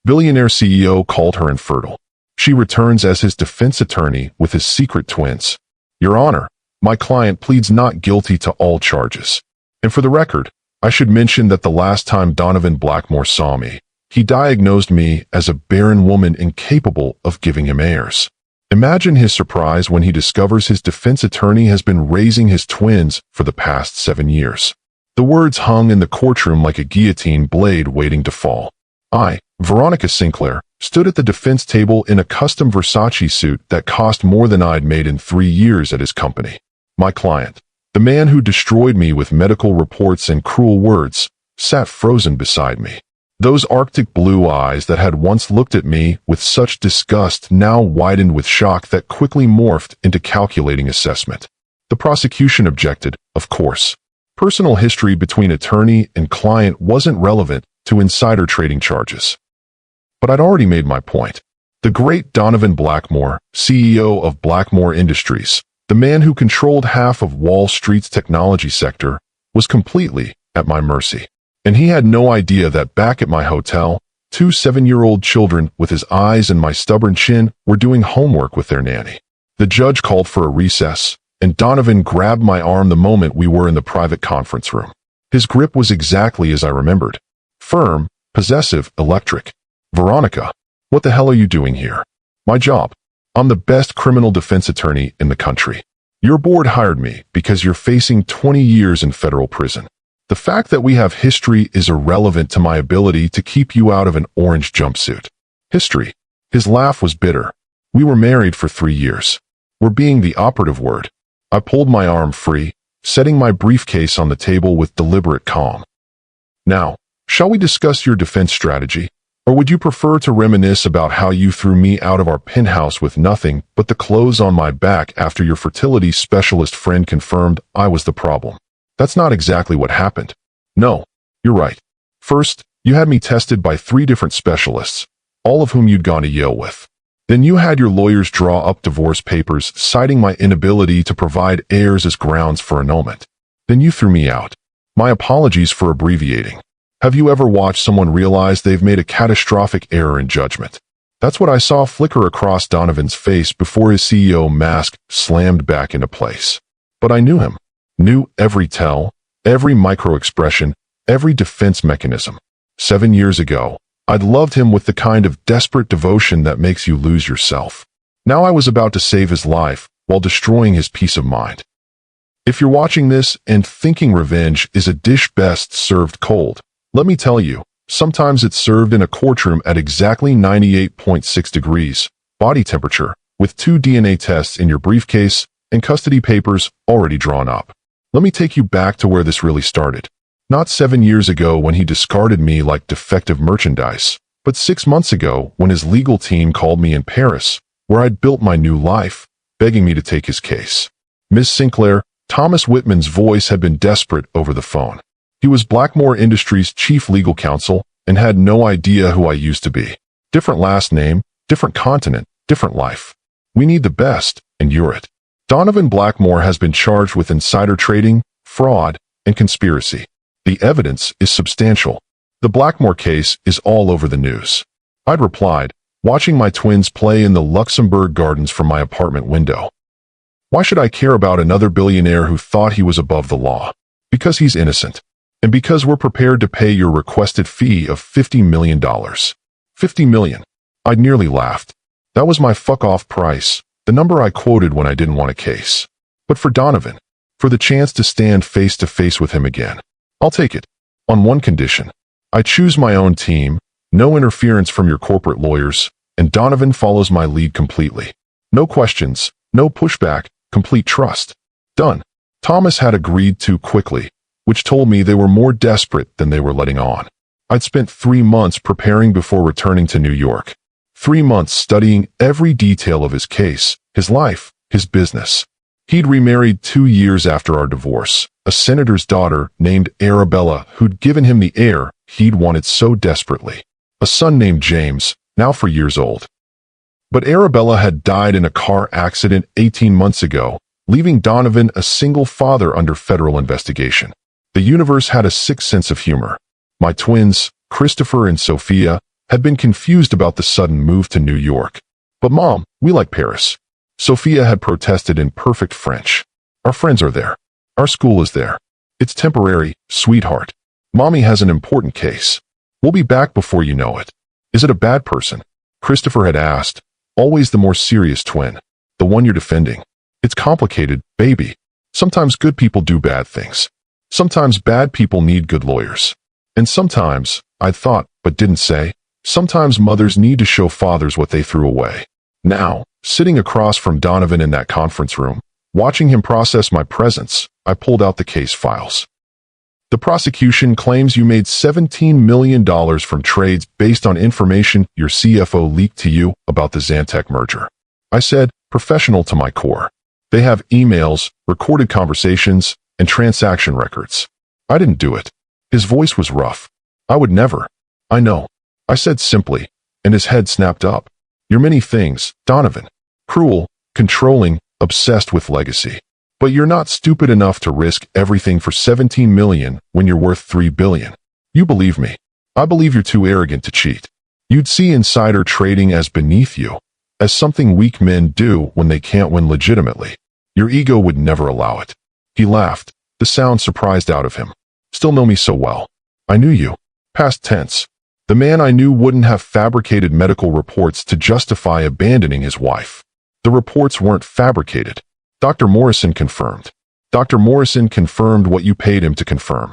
Billionaire CEO called her infertile. She returns as his defense attorney with his secret twins. Your Honor, my client pleads not guilty to all charges. And for the record, I should mention that the last time Donovan Blackmore saw me, he diagnosed me as a barren woman incapable of giving him heirs. Imagine his surprise when he discovers his defense attorney has been raising his twins for the past 7 years. The words hung in the courtroom like a guillotine blade waiting to fall. I, Veronica Sinclair, stood at the defense table in a custom Versace suit that cost more than I'd made in 3 years at his company. My client, the man who destroyed me with medical reports and cruel words, sat frozen beside me. Those Arctic blue eyes that had once looked at me with such disgust now widened with shock that quickly morphed into calculating assessment. The prosecution objected, of course. Personal history between attorney and client wasn't relevant to insider trading charges. But I'd already made my point. The great Donovan Blackmore, CEO of Blackmore Industries, the man who controlled half of Wall Street's technology sector, was completely at my mercy. And he had no idea that back at my hotel, 2 7-year-old children with his eyes and my stubborn chin were doing homework with their nanny. The judge called for a recess, and Donovan grabbed my arm the moment we were in the private conference room. His grip was exactly as I remembered. Firm, possessive, electric. Veronica, what the hell are you doing here? My job. I'm the best criminal defense attorney in the country. Your board hired me because you're facing 20 years in federal prison. The fact that we have history is irrelevant to my ability to keep you out of an orange jumpsuit. History. His laugh was bitter. We were married for 3 years. We're being the operative word. I pulled my arm free, setting my briefcase on the table with deliberate calm. Now, shall we discuss your defense strategy? Or would you prefer to reminisce about how you threw me out of our penthouse with nothing but the clothes on my back after your fertility specialist friend confirmed I was the problem? That's not exactly what happened. No, you're right. First, you had me tested by 3 different specialists, all of whom you'd gone to Yale with. Then you had your lawyers draw up divorce papers citing my inability to provide heirs as grounds for annulment. Then you threw me out. My apologies for abbreviating. Have you ever watched someone realize they've made a catastrophic error in judgment? That's what I saw flicker across Donovan's face before his CEO mask slammed back into place. But I knew him. Knew every tell, every micro-expression, every defense mechanism. 7 years ago, I'd loved him with the kind of desperate devotion that makes you lose yourself. Now I was about to save his life while destroying his peace of mind. If you're watching this and thinking revenge is a dish best served cold, let me tell you, sometimes it's served in a courtroom at exactly 98.6 degrees, body temperature, with 2 DNA tests in your briefcase and custody papers already drawn up. Let me take you back to where this really started. Not 7 years ago when he discarded me like defective merchandise, but 6 months ago when his legal team called me in Paris, where I'd built my new life, begging me to take his case. Ms. Sinclair, Thomas Whitman's voice had been desperate over the phone. He was Blackmore Industries' chief legal counsel and had no idea who I used to be. Different last name, different continent, different life. We need the best, and you're it. Donovan Blackmore has been charged with insider trading, fraud, and conspiracy. The evidence is substantial. The Blackmore case is all over the news. I'd replied, watching my twins play in the Luxembourg Gardens from my apartment window. Why should I care about another billionaire who thought he was above the law? Because he's innocent. And because we're prepared to pay your requested fee of $50 million. $50 million. I'd nearly laughed. That was my fuck-off price, the number I quoted when I didn't want a case. But for Donovan, for the chance to stand face-to-face with him again, I'll take it. On one condition. I choose my own team, no interference from your corporate lawyers, and Donovan follows my lead completely. No questions, no pushback, complete trust. Done. Thomas had agreed too quickly, which told me they were more desperate than they were letting on. I'd spent 3 months preparing before returning to New York. 3 months studying every detail of his case, his life, his business. He'd remarried 2 years after our divorce, a senator's daughter named Arabella who'd given him the heir he'd wanted so desperately. A son named James, now 4 years old. But Arabella had died in a car accident 18 months ago, leaving Donovan a single father under federal investigation. The universe had a sick sense of humor. My twins, Christopher and Sophia, had been confused about the sudden move to New York. But Mom, we like Paris. Sophia had protested in perfect French. Our friends are there. Our school is there. It's temporary, sweetheart. Mommy has an important case. We'll be back before you know it. Is it a bad person? Christopher had asked, always the more serious twin, the one you're defending. It's complicated, baby. Sometimes good people do bad things. Sometimes bad people need good lawyers. And sometimes, I thought, but didn't say, sometimes mothers need to show fathers what they threw away. Now, sitting across from Donovan in that conference room, watching him process my presence, I pulled out the case files. The prosecution claims you made $17 million from trades based on information your CFO leaked to you about the Xantech merger. I said, professional to my core. They have emails, recorded conversations, and transaction records. I didn't do it. His voice was rough. I would never. I know. I said simply, and his head snapped up. You're many things, Donovan. Cruel, controlling, obsessed with legacy. But you're not stupid enough to risk everything for $17 million when you're worth $3 billion. You believe me. I believe you're too arrogant to cheat. You'd see insider trading as beneath you, as something weak men do when they can't win legitimately. Your ego would never allow it. He laughed, the sound surprised out of him. Still know me so well. I knew you. Past tense. The man I knew wouldn't have fabricated medical reports to justify abandoning his wife. The reports weren't fabricated. Dr. Morrison confirmed. Dr. Morrison confirmed what you paid him to confirm.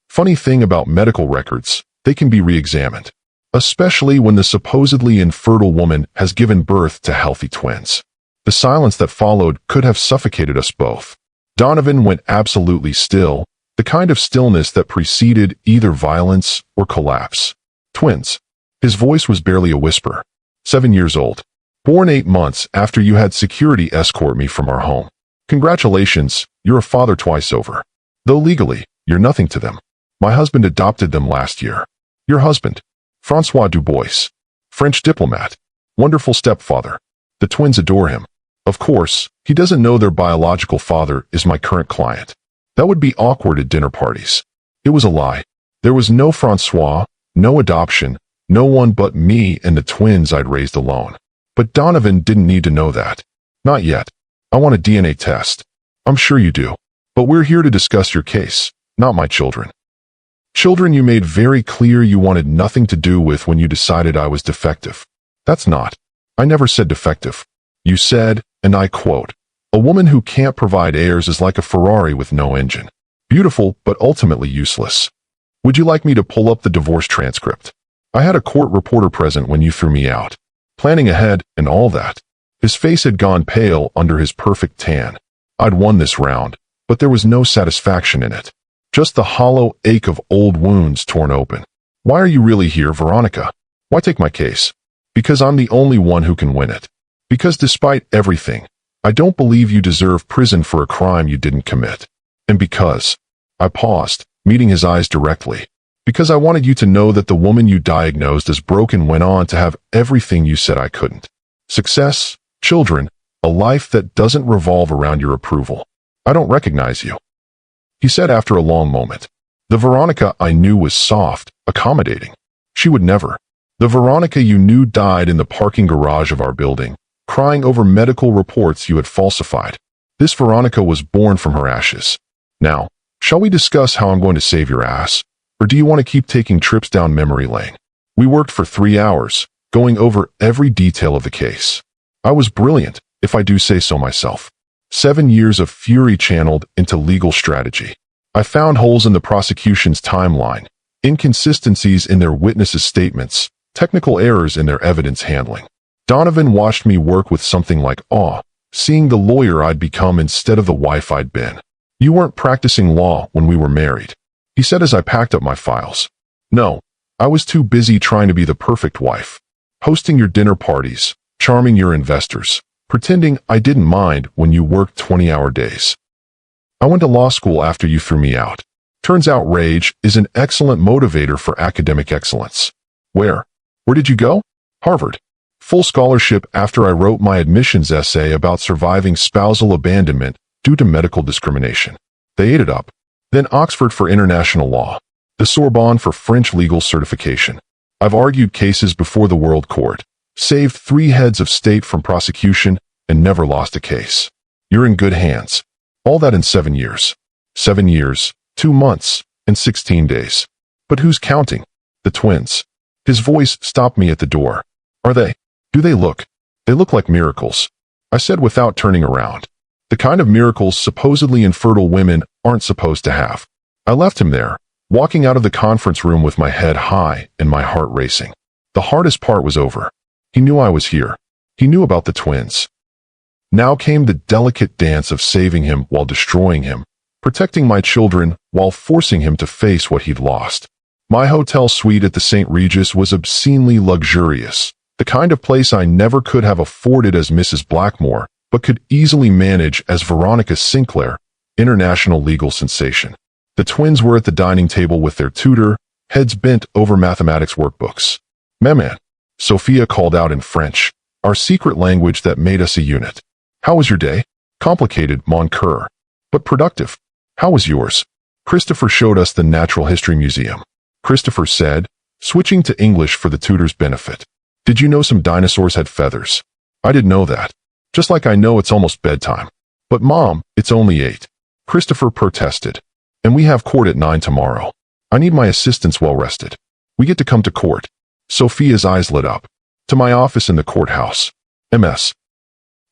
Funny thing about medical records, they can be re-examined, especially when the supposedly infertile woman has given birth to healthy twins. The silence that followed could have suffocated us both. Donovan went absolutely still, the kind of stillness that preceded either violence or collapse. Twins. His voice was barely a whisper. 7 years old. Born 8 months after you had security escort me from our home. Congratulations, you're a father twice over. Though legally, you're nothing to them. My husband adopted them last year. Your husband, Francois Dubois, French diplomat, wonderful stepfather. The twins adore him. Of course, he doesn't know their biological father is my current client. That would be awkward at dinner parties. It was a lie. There was no Francois, no adoption, no one but me and the twins I'd raised alone. But Donovan didn't need to know that. Not yet. I want a DNA test. I'm sure you do. But we're here to discuss your case, not my children. Children you made very clear you wanted nothing to do with when you decided I was defective. That's not. I never said defective. You said, and I quote, a woman who can't provide heirs is like a Ferrari with no engine. Beautiful, but ultimately useless. Would you like me to pull up the divorce transcript? I had a court reporter present when you threw me out. Planning ahead and all that. His face had gone pale under his perfect tan. I'd won this round, but there was no satisfaction in it. Just the hollow ache of old wounds torn open. Why are you really here, Veronica? Why take my case? Because I'm the only one who can win it. Because despite everything, I don't believe you deserve prison for a crime you didn't commit. And because, I paused, meeting his eyes directly. Because I wanted you to know that the woman you diagnosed as broken went on to have everything you said I couldn't. Success, children, a life that doesn't revolve around your approval. I don't recognize you. He said after a long moment. The Veronica I knew was soft, accommodating. She would never. The Veronica you knew died in the parking garage of our building, crying over medical reports you had falsified. This Veronica was born from her ashes. Now, shall we discuss how I'm going to save your ass? Or do you want to keep taking trips down memory lane? We worked for 3 hours, going over every detail of the case. I was brilliant, if I do say so myself. 7 years of fury channeled into legal strategy. I found holes in the prosecution's timeline, inconsistencies in their witnesses' statements, technical errors in their evidence handling. Donovan watched me work with something like awe, seeing the lawyer I'd become instead of the wife I'd been. You weren't practicing law when we were married, he said as I packed up my files. No, I was too busy trying to be the perfect wife, hosting your dinner parties, charming your investors, pretending I didn't mind when you worked 20-hour days. I went to law school after you threw me out. Turns out rage is an excellent motivator for academic excellence. Where did you go? Harvard. Full scholarship after I wrote my admissions essay about surviving spousal abandonment due to medical discrimination. They ate it up. Then Oxford for international law. The Sorbonne for French legal certification. I've argued cases before the World Court, saved 3 heads of state from prosecution, and never lost a case. You're in good hands. All that in 7 years. 7 years, 2 months, and 16 days. But who's counting? The twins. His voice stopped me at the door. Are they? Do they look? They look like miracles, I said without turning around. The kind of miracles supposedly infertile women aren't supposed to have. I left him there, walking out of the conference room with my head high and my heart racing. The hardest part was over. He knew I was here. He knew about the twins. Now came the delicate dance of saving him while destroying him, protecting my children while forcing him to face what he'd lost. My hotel suite at the St. Regis was obscenely luxurious, the kind of place I never could have afforded as Mrs. Blackmore, but could easily manage as Veronica Sinclair, international legal sensation. The twins were at the dining table with their tutor, heads bent over mathematics workbooks. "Maman," Sophia called out in French, our secret language that made us a unit. "How was your day?" "Complicated, mon cœur, but productive." "How was yours?" Christopher showed us the Natural History Museum. Christopher said, switching to English for the tutor's benefit. "Did you know some dinosaurs had feathers?" "I didn't know that. Just like I know it's almost bedtime." "But Mom, it's only 8. Christopher protested. "And we have court at 9 tomorrow. I need my assistants well rested." "We get to come to court." Sophia's eyes lit up. "To my office in the courthouse. MS.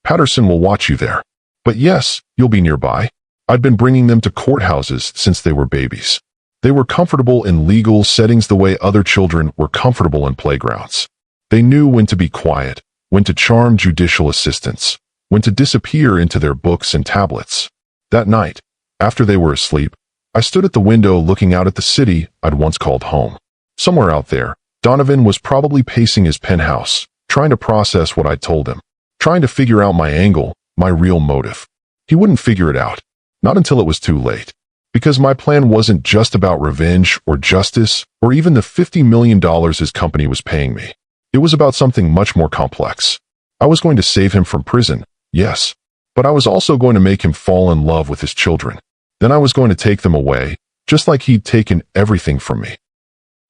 Patterson will watch you there." "But yes, you'll be nearby." I'd been bringing them to courthouses since they were babies. They were comfortable in legal settings the way other children were comfortable in playgrounds. They knew when to be quiet, when to charm judicial assistants, when to disappear into their books and tablets. That night, after they were asleep, I stood at the window looking out at the city I'd once called home. Somewhere out there, Donovan was probably pacing his penthouse, trying to process what I'd told him, trying to figure out my angle, my real motive. He wouldn't figure it out, not until it was too late. Because my plan wasn't just about revenge or justice or even the $50 million his company was paying me. It was about something much more complex. I was going to save him from prison, yes, but I was also going to make him fall in love with his children. Then I was going to take them away, just like he'd taken everything from me.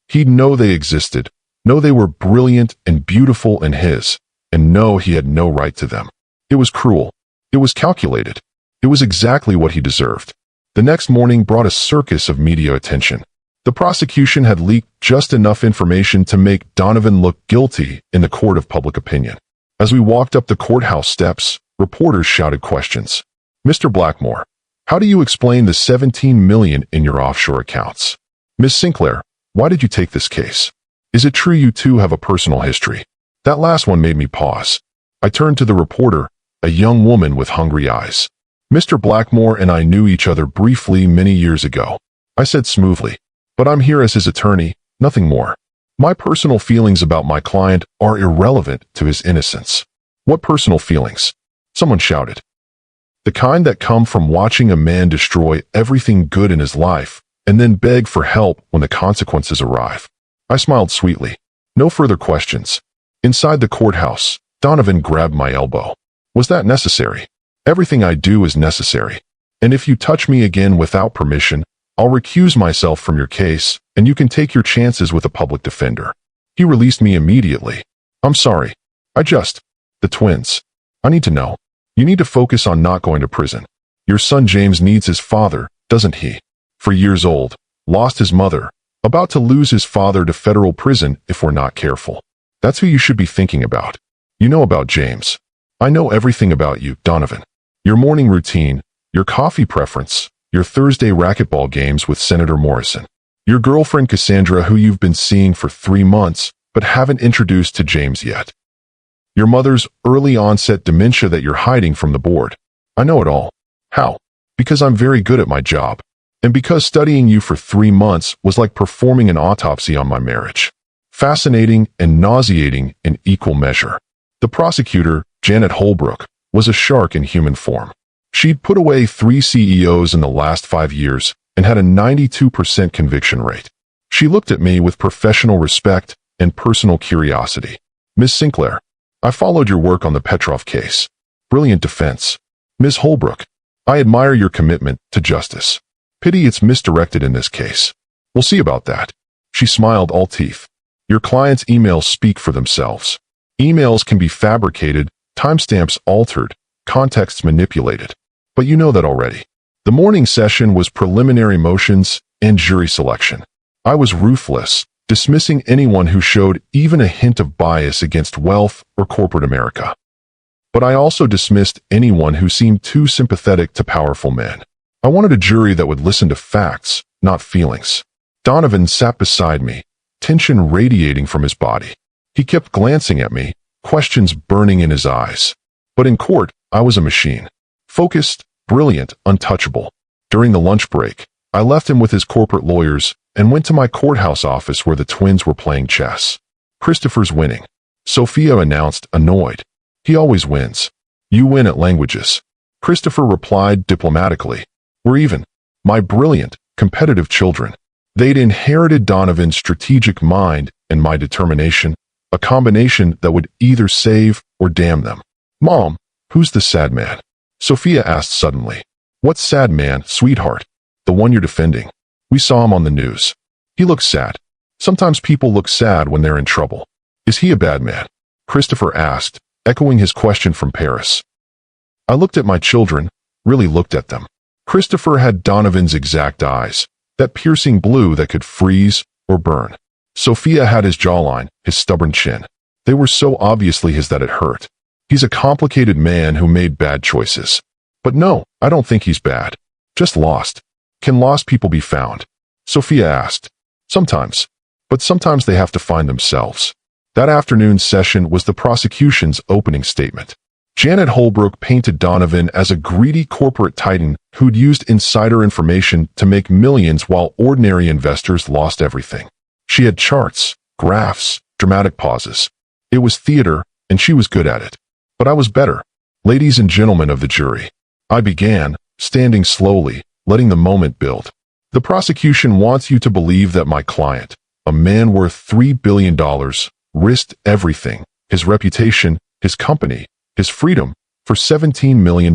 He'd know they existed, know they were brilliant and beautiful and his, and know he had no right to them. It was cruel. It was calculated. It was exactly what he deserved. The next morning brought a circus of media attention. The prosecution had leaked just enough information to make Donovan look guilty in the court of public opinion. As we walked up the courthouse steps, reporters shouted questions. "Mr. Blackmore, how do you explain the $17 million in your offshore accounts? Miss Sinclair, why did you take this case? Is it true you two have a personal history?" That last one made me pause. I turned to the reporter, a young woman with hungry eyes. "Mr. Blackmore and I knew each other briefly many years ago," I said smoothly. "But I'm here as his attorney, nothing more. My personal feelings about my client are irrelevant to his innocence." "What personal feelings?" someone shouted. "The kind that come from watching a man destroy everything good in his life and then beg for help when the consequences arrive." I smiled sweetly. No further questions. Inside the courthouse, Donovan grabbed my elbow. "Was that necessary?" "Everything I do is necessary. And if you touch me again without permission, I'll recuse myself from your case, and you can take your chances with a public defender." He released me immediately. "I'm sorry. The twins. I need to know. You need to focus on not going to prison. Your son James needs his father, doesn't he? 4 years old, lost his mother, about to lose his father to federal prison if we're not careful. That's who you should be thinking about. You know about James. I know everything about you, Donovan. Your morning routine, your coffee preference, your Thursday racquetball games with Senator Morrison. Your girlfriend Cassandra who you've been seeing for 3 months but haven't introduced to James yet. Your mother's early onset dementia that you're hiding from the board. I know it all. How? Because I'm very good at my job. And because studying you for 3 months was like performing an autopsy on my marriage. Fascinating and nauseating in equal measure. The prosecutor, Janet Holbrook, was a shark in human form. She'd put away 3 CEOs in the last 5 years and had a 92% conviction rate. She looked at me with professional respect and personal curiosity. "Miss Sinclair, I followed your work on the Petrov case. Brilliant defense. Ms. Holbrook, I admire your commitment to justice. Pity it's misdirected in this case. We'll see about that." She smiled all teeth. Your client's emails speak for themselves. Emails can be fabricated, timestamps altered, contexts manipulated. But you know that already. The morning session was preliminary motions and jury selection. I was ruthless, dismissing anyone who showed even a hint of bias against wealth or corporate America. But I also dismissed anyone who seemed too sympathetic to powerful men. I wanted a jury that would listen to facts, not feelings. Donovan sat beside me, tension radiating from his body. He kept glancing at me, questions burning in his eyes. But in court, I was a machine. Focused, brilliant, untouchable. During the lunch break, I left him with his corporate lawyers and went to my courthouse office where the twins were playing chess. Christopher's winning. Sophia announced, annoyed. He always wins. You win at languages. Christopher replied diplomatically. We're even. My brilliant, competitive children. They'd inherited Donovan's strategic mind and my determination, a combination that would either save or damn them. Mom, who's the sad man? Sophia asked suddenly. What sad man, sweetheart? The one you're defending. We saw him on the news. He looks sad. Sometimes people look sad when they're in trouble. Is he a bad man? Christopher asked, echoing his question from Paris. I looked at my children, really looked at them. Christopher had Donovan's exact eyes, that piercing blue that could freeze or burn. Sophia had his jawline, his stubborn chin. They were so obviously his that it hurt. He's a complicated man who made bad choices. But no, I don't think he's bad. Just lost. Can lost people be found? Sophia asked. Sometimes. But sometimes they have to find themselves. That afternoon's session was the prosecution's opening statement. Janet Holbrook painted Donovan as a greedy corporate titan who'd used insider information to make millions while ordinary investors lost everything. She had charts, graphs, dramatic pauses. It was theater, and she was good at it. But I was better. Ladies and gentlemen of the jury. I began, standing slowly, letting the moment build. The prosecution wants you to believe that my client, a man worth $3 billion, risked everything, his reputation, his company, his freedom, for $17 million.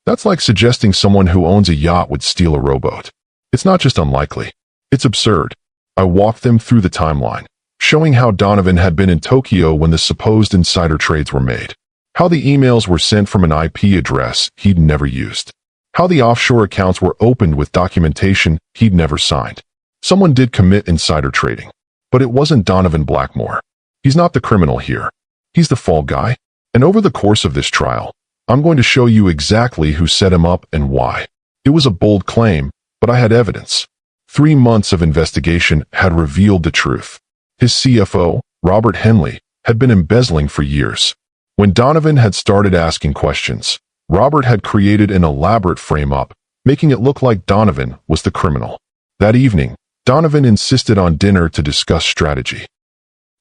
That's like suggesting someone who owns a yacht would steal a rowboat. It's not just unlikely. It's absurd. I walked them through the timeline, showing how Donovan had been in Tokyo when the supposed insider trades were made, how the emails were sent from an IP address he'd never used, how the offshore accounts were opened with documentation he'd never signed. Someone did commit insider trading, but it wasn't Donovan Blackmore. He's not the criminal here. He's the fall guy. And over the course of this trial, I'm going to show you exactly who set him up and why. It was a bold claim, but I had evidence. 3 months of investigation had revealed the truth. His CFO, Robert Henley, had been embezzling for years. When Donovan had started asking questions, Robert had created an elaborate frame-up, making it look like Donovan was the criminal. That evening, Donovan insisted on dinner to discuss strategy.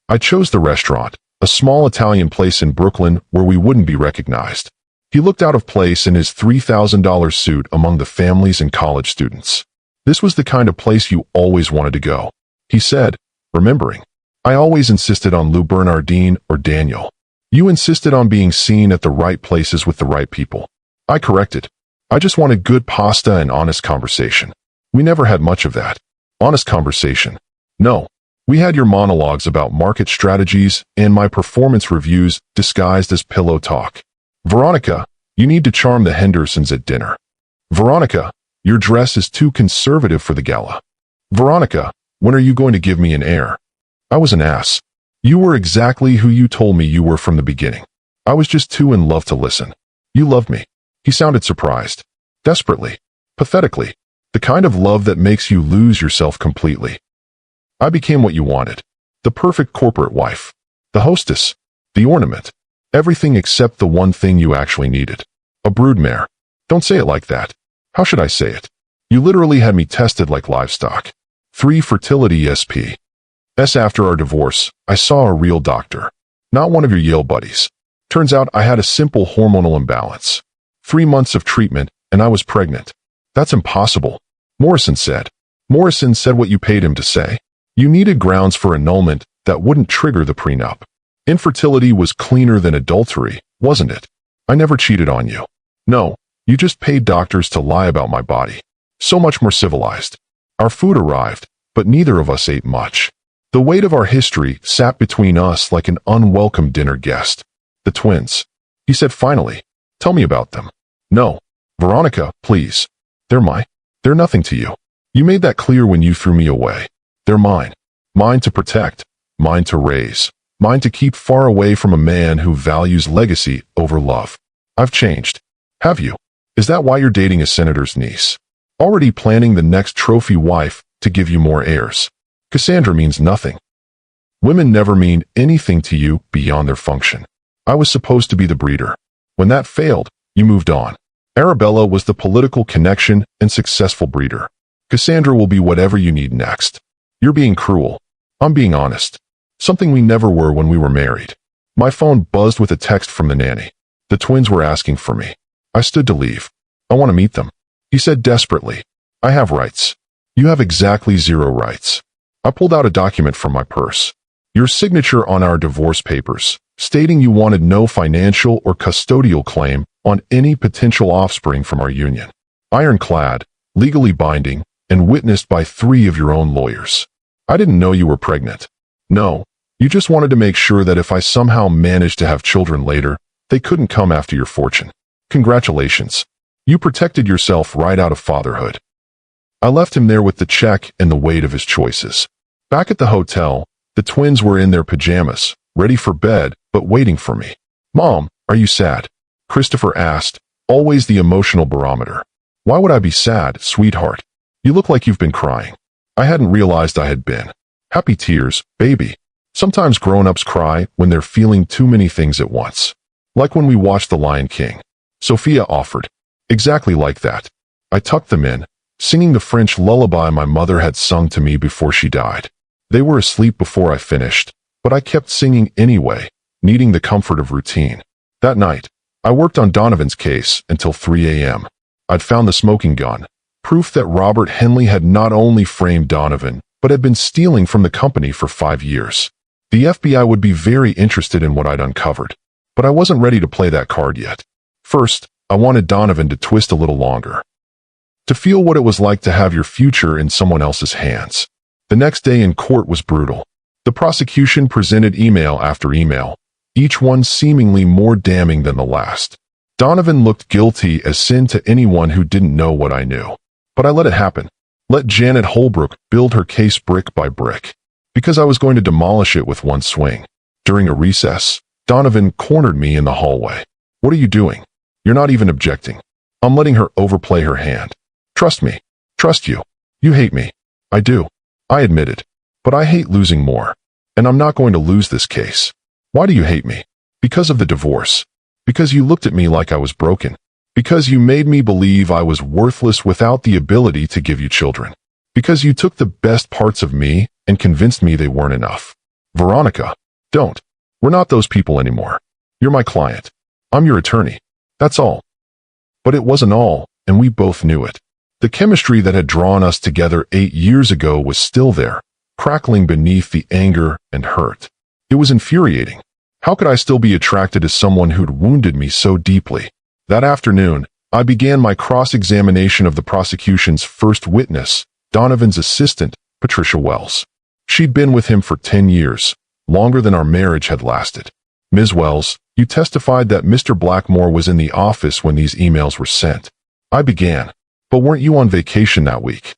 I chose the restaurant, a small Italian place in Brooklyn where we wouldn't be recognized. He looked out of place in his $3,000 suit among the families and college students. This was the kind of place you always wanted to go, he said, remembering. I always insisted on Lou Bernardine or Daniel. You insisted on being seen at the right places with the right people. I corrected. I just wanted good pasta and honest conversation. We never had much of that. Honest conversation. No. We had your monologues about market strategies and my performance reviews disguised as pillow talk. Veronica, you need to charm the Hendersons at dinner. Veronica, your dress is too conservative for the gala. Veronica, when are you going to give me an heir? I was an ass. You were exactly who you told me you were from the beginning. I was just too in love to listen. You loved me. He sounded surprised. Desperately. Pathetically. The kind of love that makes you lose yourself completely. I became what you wanted. The perfect corporate wife. The hostess. The ornament. Everything except the one thing you actually needed. A broodmare. Don't say it like that. How should I say it? You literally had me tested like livestock. 3 fertility SP. After our divorce, I saw a real doctor. Not one of your Yale buddies. Turns out I had a simple hormonal imbalance. 3 months of treatment, and I was pregnant. That's impossible. Morrison said. Morrison said what you paid him to say. You needed grounds for annulment that wouldn't trigger the prenup. Infertility was cleaner than adultery, wasn't it? I never cheated on you. No, you just paid doctors to lie about my body. So much more civilized. Our food arrived, but neither of us ate much. The weight of our history sat between us like an unwelcome dinner guest. The twins. He said finally. Tell me about them. No. Veronica, please. They're nothing to you. You made that clear when you threw me away. They're mine. Mine to protect. Mine to raise. Mine to keep far away from a man who values legacy over love. I've changed. Have you? Is that why you're dating a senator's niece? Already planning the next trophy wife to give you more heirs? Cassandra means nothing. Women never mean anything to you beyond their function. I was supposed to be the breeder. When that failed, you moved on. Arabella was the political connection and successful breeder. Cassandra will be whatever you need next. You're being cruel. I'm being honest. Something we never were when we were married. My phone buzzed with a text from the nanny. The twins were asking for me. I stood to leave. I want to meet them. He said desperately. I have rights. You have exactly 0 rights. I pulled out a document from my purse. Your signature on our divorce papers, stating you wanted no financial or custodial claim on any potential offspring from our union. Ironclad, legally binding, and witnessed by 3 of your own lawyers. I didn't know you were pregnant. No, you just wanted to make sure that if I somehow managed to have children later, they couldn't come after your fortune. Congratulations. You protected yourself right out of fatherhood. I left him there with the check and the weight of his choices. Back at the hotel, the twins were in their pajamas, ready for bed, but waiting for me. Mom, are you sad? Christopher asked, always the emotional barometer. Why would I be sad, sweetheart? You look like you've been crying. I hadn't realized I had been. Happy tears, baby. Sometimes grown-ups cry when they're feeling too many things at once. Like when we watched The Lion King. Sophia offered. Exactly like that. I tucked them in, singing the French lullaby my mother had sung to me before she died. They were asleep before I finished, but I kept singing anyway, needing the comfort of routine. That night, I worked on Donovan's case until 3 a.m. I'd found the smoking gun, proof that Robert Henley had not only framed Donovan, but had been stealing from the company for 5 years. The FBI would be very interested in what I'd uncovered, but I wasn't ready to play that card yet. First, I wanted Donovan to twist a little longer. To feel what it was like to have your future in someone else's hands. The next day in court was brutal. The prosecution presented email after email, each one seemingly more damning than the last. Donovan looked guilty as sin to anyone who didn't know what I knew. But I let it happen. Let Janet Holbrook build her case brick by brick. Because I was going to demolish it with one swing. During a recess, Donovan cornered me in the hallway. What are you doing? You're not even objecting. I'm letting her overplay her hand. Trust me. Trust you. You hate me. I do. I admit it. But I hate losing more. And I'm not going to lose this case. Why do you hate me? Because of the divorce. Because you looked at me like I was broken. Because you made me believe I was worthless without the ability to give you children. Because you took the best parts of me and convinced me they weren't enough. Veronica, don't. We're not those people anymore. You're my client. I'm your attorney. That's all. But it wasn't all, and we both knew it. The chemistry that had drawn us together 8 years ago was still there, crackling beneath the anger and hurt. It was infuriating. How could I still be attracted to someone who'd wounded me so deeply? That afternoon, I began my cross-examination of the prosecution's first witness, Donovan's assistant, Patricia Wells. She'd been with him for 10 years, longer than our marriage had lasted. Ms. Wells, you testified that Mr. Blackmore was in the office when these emails were sent. I began. But weren't you on vacation that week?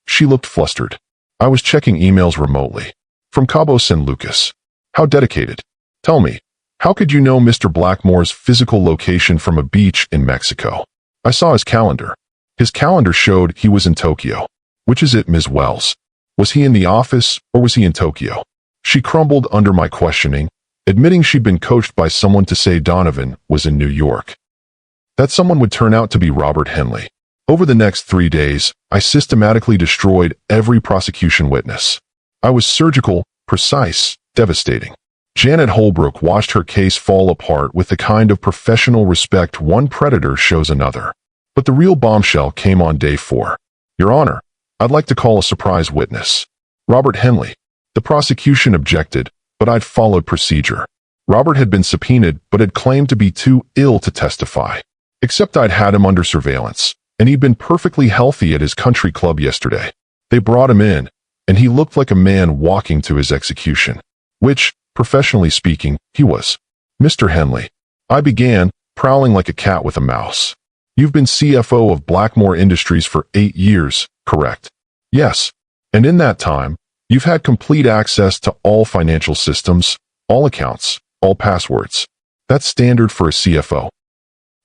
She looked flustered. I was checking emails remotely. From Cabo San Lucas. How dedicated. Tell me, how could you know Mr. Blackmore's physical location from a beach in Mexico? I saw his calendar. His calendar showed he was in Tokyo. Which is it, Ms. Wells? Was he in the office or was he in Tokyo? She crumbled under my questioning, admitting she'd been coached by someone to say Donovan was in New York. That someone would turn out to be Robert Henley. Over the next 3 days, I systematically destroyed every prosecution witness. I was surgical, precise, devastating. Janet Holbrook watched her case fall apart with the kind of professional respect one predator shows another. But the real bombshell came on day 4. Your Honor, I'd like to call a surprise witness. Robert Henley. The prosecution objected, but I'd followed procedure. Robert had been subpoenaed but had claimed to be too ill to testify. Except I'd had him under surveillance, and he'd been perfectly healthy at his country club yesterday. They brought him in, and he looked like a man walking to his execution. Which, professionally speaking, he was. Mr. Henley, I began, prowling like a cat with a mouse. You've been CFO of Blackmore Industries for 8 years, correct? Yes. And in that time, you've had complete access to all financial systems, all accounts, all passwords. That's standard for a CFO.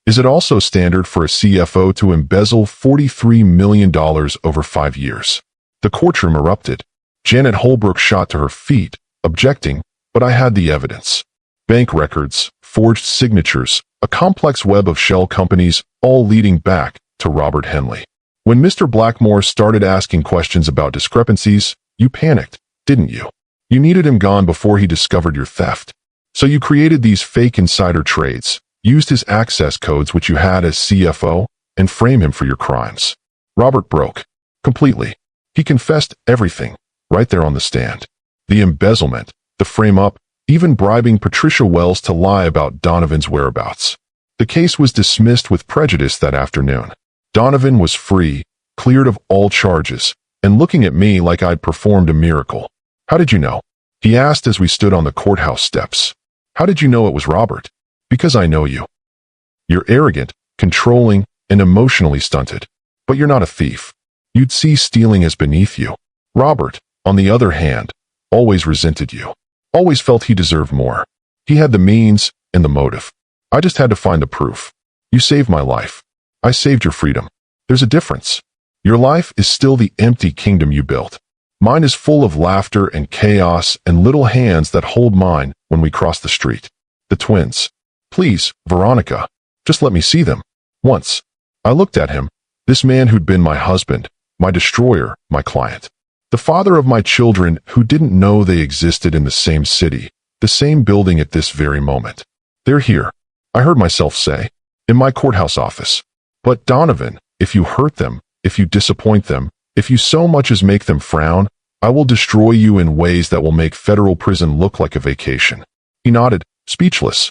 Is it also standard for a CFO to embezzle $43 million over 5 years? The courtroom erupted. Janet Holbrook shot to her feet, objecting, but I had the evidence. Bank records, forged signatures, a complex web of shell companies, all leading back to Robert Henley. When Mr. Blackmore started asking questions about discrepancies, you panicked, didn't you? You needed him gone before he discovered your theft. So you created these fake insider trades, used his access codes which you had as CFO, and framed him for your crimes. Robert broke. Completely. He confessed everything, right there on the stand. The embezzlement, the frame-up, even bribing Patricia Wells to lie about Donovan's whereabouts. The case was dismissed with prejudice that afternoon. Donovan was free, cleared of all charges, and looking at me like I'd performed a miracle. How did you know? He asked as we stood on the courthouse steps. How did you know it was Robert? Because I know you. You're arrogant, controlling, and emotionally stunted. But you're not a thief. You'd see stealing as beneath you. Robert, on the other hand, always resented you. Always felt he deserved more. He had the means and the motive. I just had to find the proof. You saved my life. I saved your freedom. There's a difference. Your life is still the empty kingdom you built. Mine is full of laughter and chaos and little hands that hold mine when we cross the street. The twins. Please, Veronica, just let me see them. Once. I looked at him, this man who'd been my husband, my destroyer, my client. The father of my children who didn't know they existed in the same city, the same building at this very moment. They're here, I heard myself say, in my courthouse office. But Donovan, if you hurt them, if you disappoint them, if you so much as make them frown, I will destroy you in ways that will make federal prison look like a vacation. He nodded, speechless.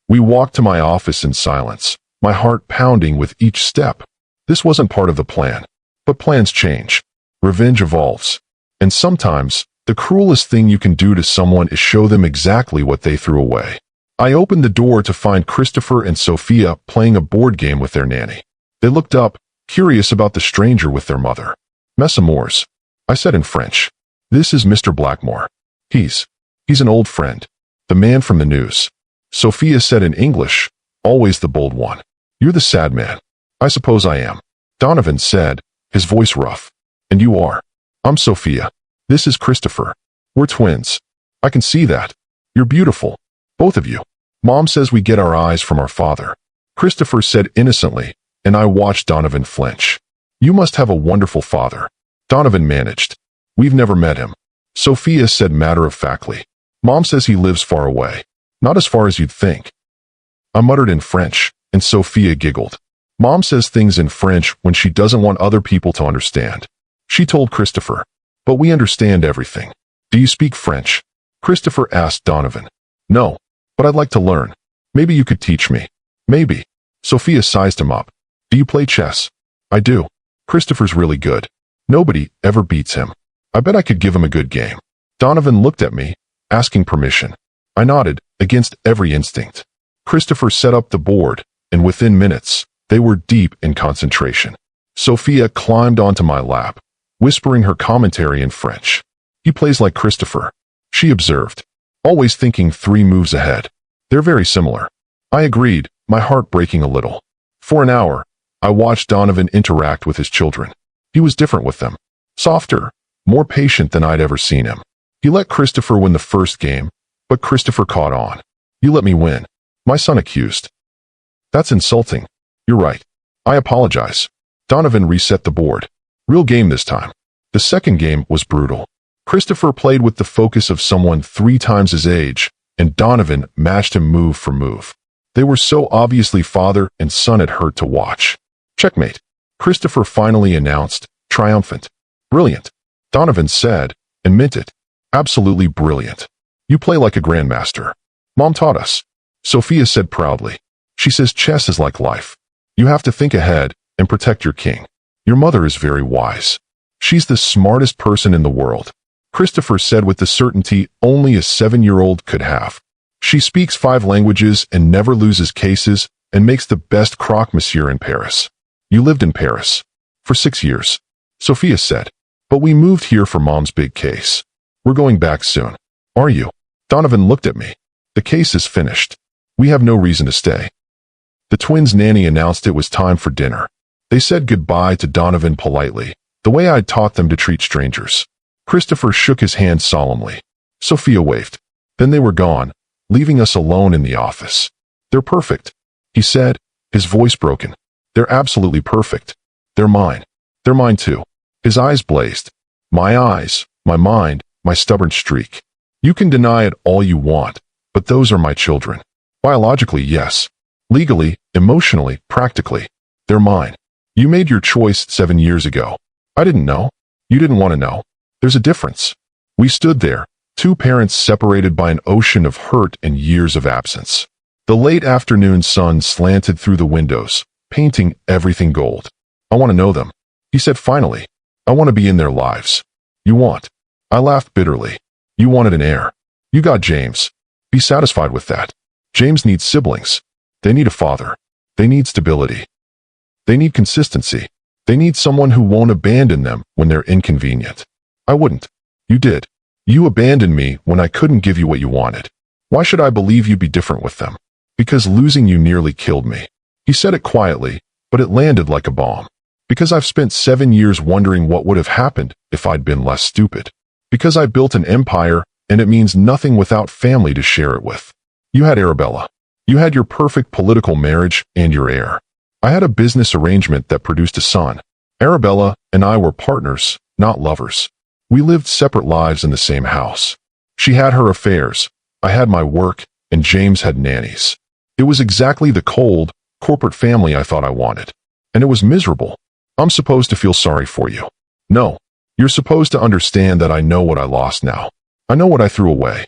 We walked to my office in silence, my heart pounding with each step. This wasn't part of the plan. But plans change. Revenge evolves. And sometimes, the cruelest thing you can do to someone is show them exactly what they threw away. I opened the door to find Christopher and Sophia playing a board game with their nanny. They looked up, curious about the stranger with their mother. Mes amours, I said in French. This is Mr. Blackmore. He's an old friend. The man from the news. Sophia said in English, always the bold one. You're the sad man. I suppose I am. Donovan said, his voice rough. And you are. I'm Sophia. This is Christopher. We're twins. I can see that. You're beautiful. Both of you. Mom says we get our eyes from our father. Christopher said innocently, and I watched Donovan flinch. You must have a wonderful father. Donovan managed. We've never met him. Sophia said matter-of-factly. Mom says he lives far away. Not as far as you'd think. I muttered in French, and Sophia giggled. Mom says things in French when she doesn't want other people to understand. She told Christopher. But we understand everything. Do you speak French? Christopher asked Donovan. No, but I'd like to learn. Maybe you could teach me. Maybe. Sophia sized him up. Do you play chess? I do. Christopher's really good. Nobody ever beats him. I bet I could give him a good game. Donovan looked at me, asking permission. I nodded, against every instinct. Christopher set up the board, and within minutes, they were deep in concentration. Sophia climbed onto my lap, whispering her commentary in French. He plays like Christopher, she observed, always thinking 3 moves ahead. They're very similar. I agreed, my heart breaking a little. For an hour, I watched Donovan interact with his children. He was different with them. Softer, more patient than I'd ever seen him. He let Christopher win the first game, but Christopher caught on. You let me win. My son accused. That's insulting. You're right. I apologize. Donovan reset the board. Real game this time. The second game was brutal. Christopher played with the focus of someone 3 times his age, and Donovan matched him move for move. They were so obviously father and son it hurt to watch. Checkmate. Christopher finally announced, triumphant. Brilliant. Donovan said, and meant it. Absolutely brilliant. You play like a grandmaster. Mom taught us. Sophia said proudly. She says chess is like life. You have to think ahead and protect your king. Your mother is very wise. She's the smartest person in the world, Christopher said with the certainty only a 7-year-old could have. She speaks 5 languages and never loses cases and makes the best croque monsieur in Paris. You lived in Paris for 6 years, Sophia said. But we moved here for Mom's big case. We're going back soon. Are you? Donovan looked at me. The case is finished. We have no reason to stay. The twins' nanny announced it was time for dinner. They said goodbye to Donovan politely, the way I'd taught them to treat strangers. Christopher shook his hand solemnly. Sophia waved. Then they were gone, leaving us alone in the office. They're perfect, he said, his voice broken. They're absolutely perfect. They're mine. They're mine too. His eyes blazed. My eyes, my mind, my stubborn streak. You can deny it all you want, but those are my children. Biologically, yes. Legally, emotionally, practically. They're mine. You made your choice 7 years ago. I didn't know. You didn't want to know. There's a difference. We stood there, 2 parents separated by an ocean of hurt and years of absence. The late afternoon sun slanted through the windows, painting everything gold. I want to know them, he said finally. I want to be in their lives. You want? I laughed bitterly. You wanted an heir. You got James. Be satisfied with that. James needs siblings. They need a father. They need stability. They need consistency. They need someone who won't abandon them when they're inconvenient. I wouldn't. You did. You abandoned me when I couldn't give you what you wanted. Why should I believe you'd be different with them? Because losing you nearly killed me. He said it quietly, but it landed like a bomb. Because I've spent 7 years wondering what would have happened if I'd been less stupid. Because I built an empire, and it means nothing without family to share it with. You had Arabella. You had your perfect political marriage and your heir. I had a business arrangement that produced a son. Arabella and I were partners, not lovers. We lived separate lives in the same house. She had her affairs, I had my work, and James had nannies. It was exactly the cold, corporate family I thought I wanted. And it was miserable. I'm supposed to feel sorry for you. No, you're supposed to understand that I know what I lost now. I know what I threw away.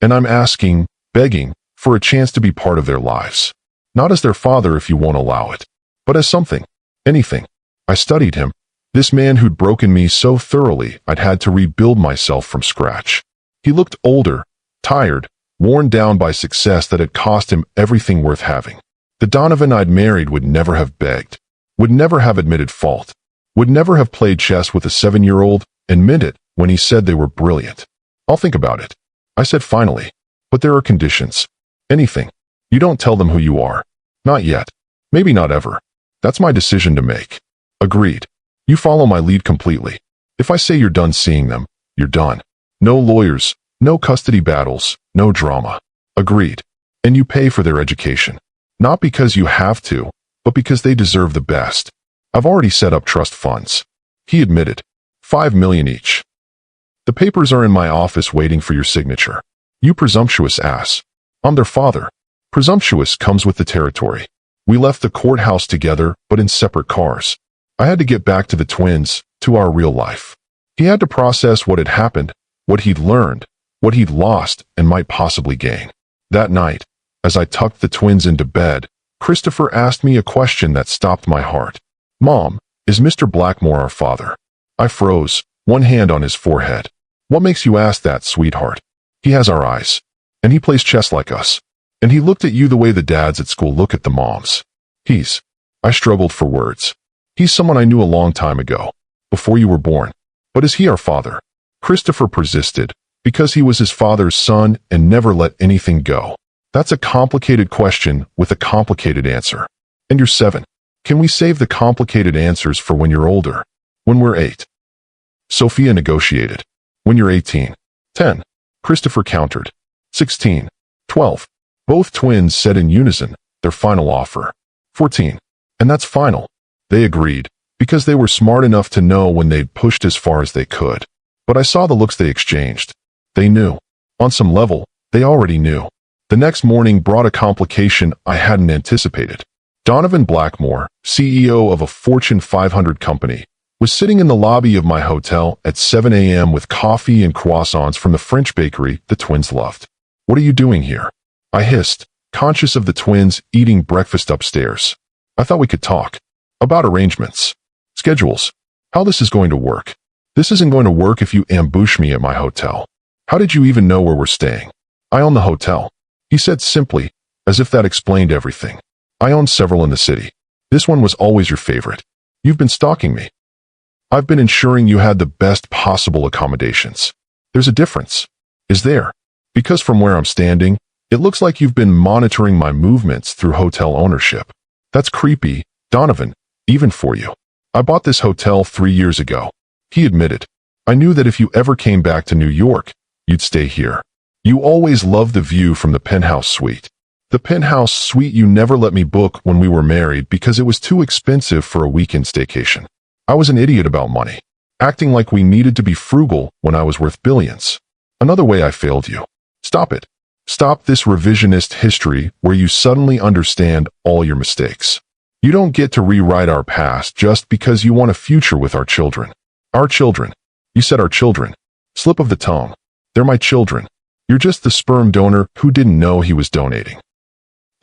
And I'm asking, begging, for a chance to be part of their lives. Not as their father if you won't allow it, but as something, anything. I studied him, this man who'd broken me so thoroughly I'd had to rebuild myself from scratch. He looked older, tired, worn down by success that had cost him everything worth having. The Donovan I'd married would never have begged, would never have admitted fault, would never have played chess with a 7-year-old and meant it when he said they were brilliant. I'll think about it, I said finally, but there are conditions. Anything. You don't tell them who you are. Not yet. Maybe not ever. That's my decision to make. Agreed. You follow my lead completely. If I say you're done seeing them, you're done. No lawyers, no custody battles, no drama. Agreed. And you pay for their education. Not because you have to, but because they deserve the best. I've already set up trust funds. He admitted. 5 million each. The papers are in my office waiting for your signature. You presumptuous ass. I'm their father. Presumptuous comes with the territory. We left the courthouse together, but in separate cars. I had to get back to the twins, to our real life. He had to process what had happened, what he'd learned, what he'd lost and might possibly gain. That night, as I tucked the twins into bed, Christopher asked me a question that stopped my heart. Mom, is Mr. Blackmore our father? I froze, one hand on his forehead. What makes you ask that, sweetheart? He has our eyes. And he plays chess like us. And he looked at you the way the dads at school look at the moms. I struggled for words. He's someone I knew a long time ago, before you were born. But is he our father? Christopher persisted, because he was his father's son and never let anything go. That's a complicated question with a complicated answer. And you're 7. Can we save the complicated answers for when you're older? When we're 8. Sophia negotiated. When you're 18. 10. Christopher countered. 16. 12. Both twins said in unison, their final offer. 14. And that's final. They agreed, because they were smart enough to know when they'd pushed as far as they could. But I saw the looks they exchanged. They knew. On some level, they already knew. The next morning brought a complication I hadn't anticipated. Donovan Blackmore, CEO of a Fortune 500 company, was sitting in the lobby of my hotel at 7 a.m. with coffee and croissants from the French bakery the twins loved. What are you doing here? I hissed, conscious of the twins eating breakfast upstairs. I thought we could talk. About arrangements. Schedules. How this is going to work? This isn't going to work if you ambush me at my hotel. How did you even know where we're staying? I own the hotel, he said simply, as if that explained everything. I own several in the city. This one was always your favorite. You've been stalking me. I've been ensuring you had the best possible accommodations. There's a difference. Is there? Because from where I'm standing, it looks like you've been monitoring my movements through hotel ownership. That's creepy, Donovan, even for you. I bought this hotel 3 years ago. He admitted. I knew that if you ever came back to New York, you'd stay here. You always loved the view from the penthouse suite. The penthouse suite you never let me book when we were married because it was too expensive for a weekend staycation. I was an idiot about money, acting like we needed to be frugal when I was worth billions. Another way I failed you. Stop it. Stop this revisionist history where you suddenly understand all your mistakes. You don't get to rewrite our past just because you want a future with our children. Our children. You said our children. Slip of the tongue. They're my children. You're just the sperm donor who didn't know he was donating.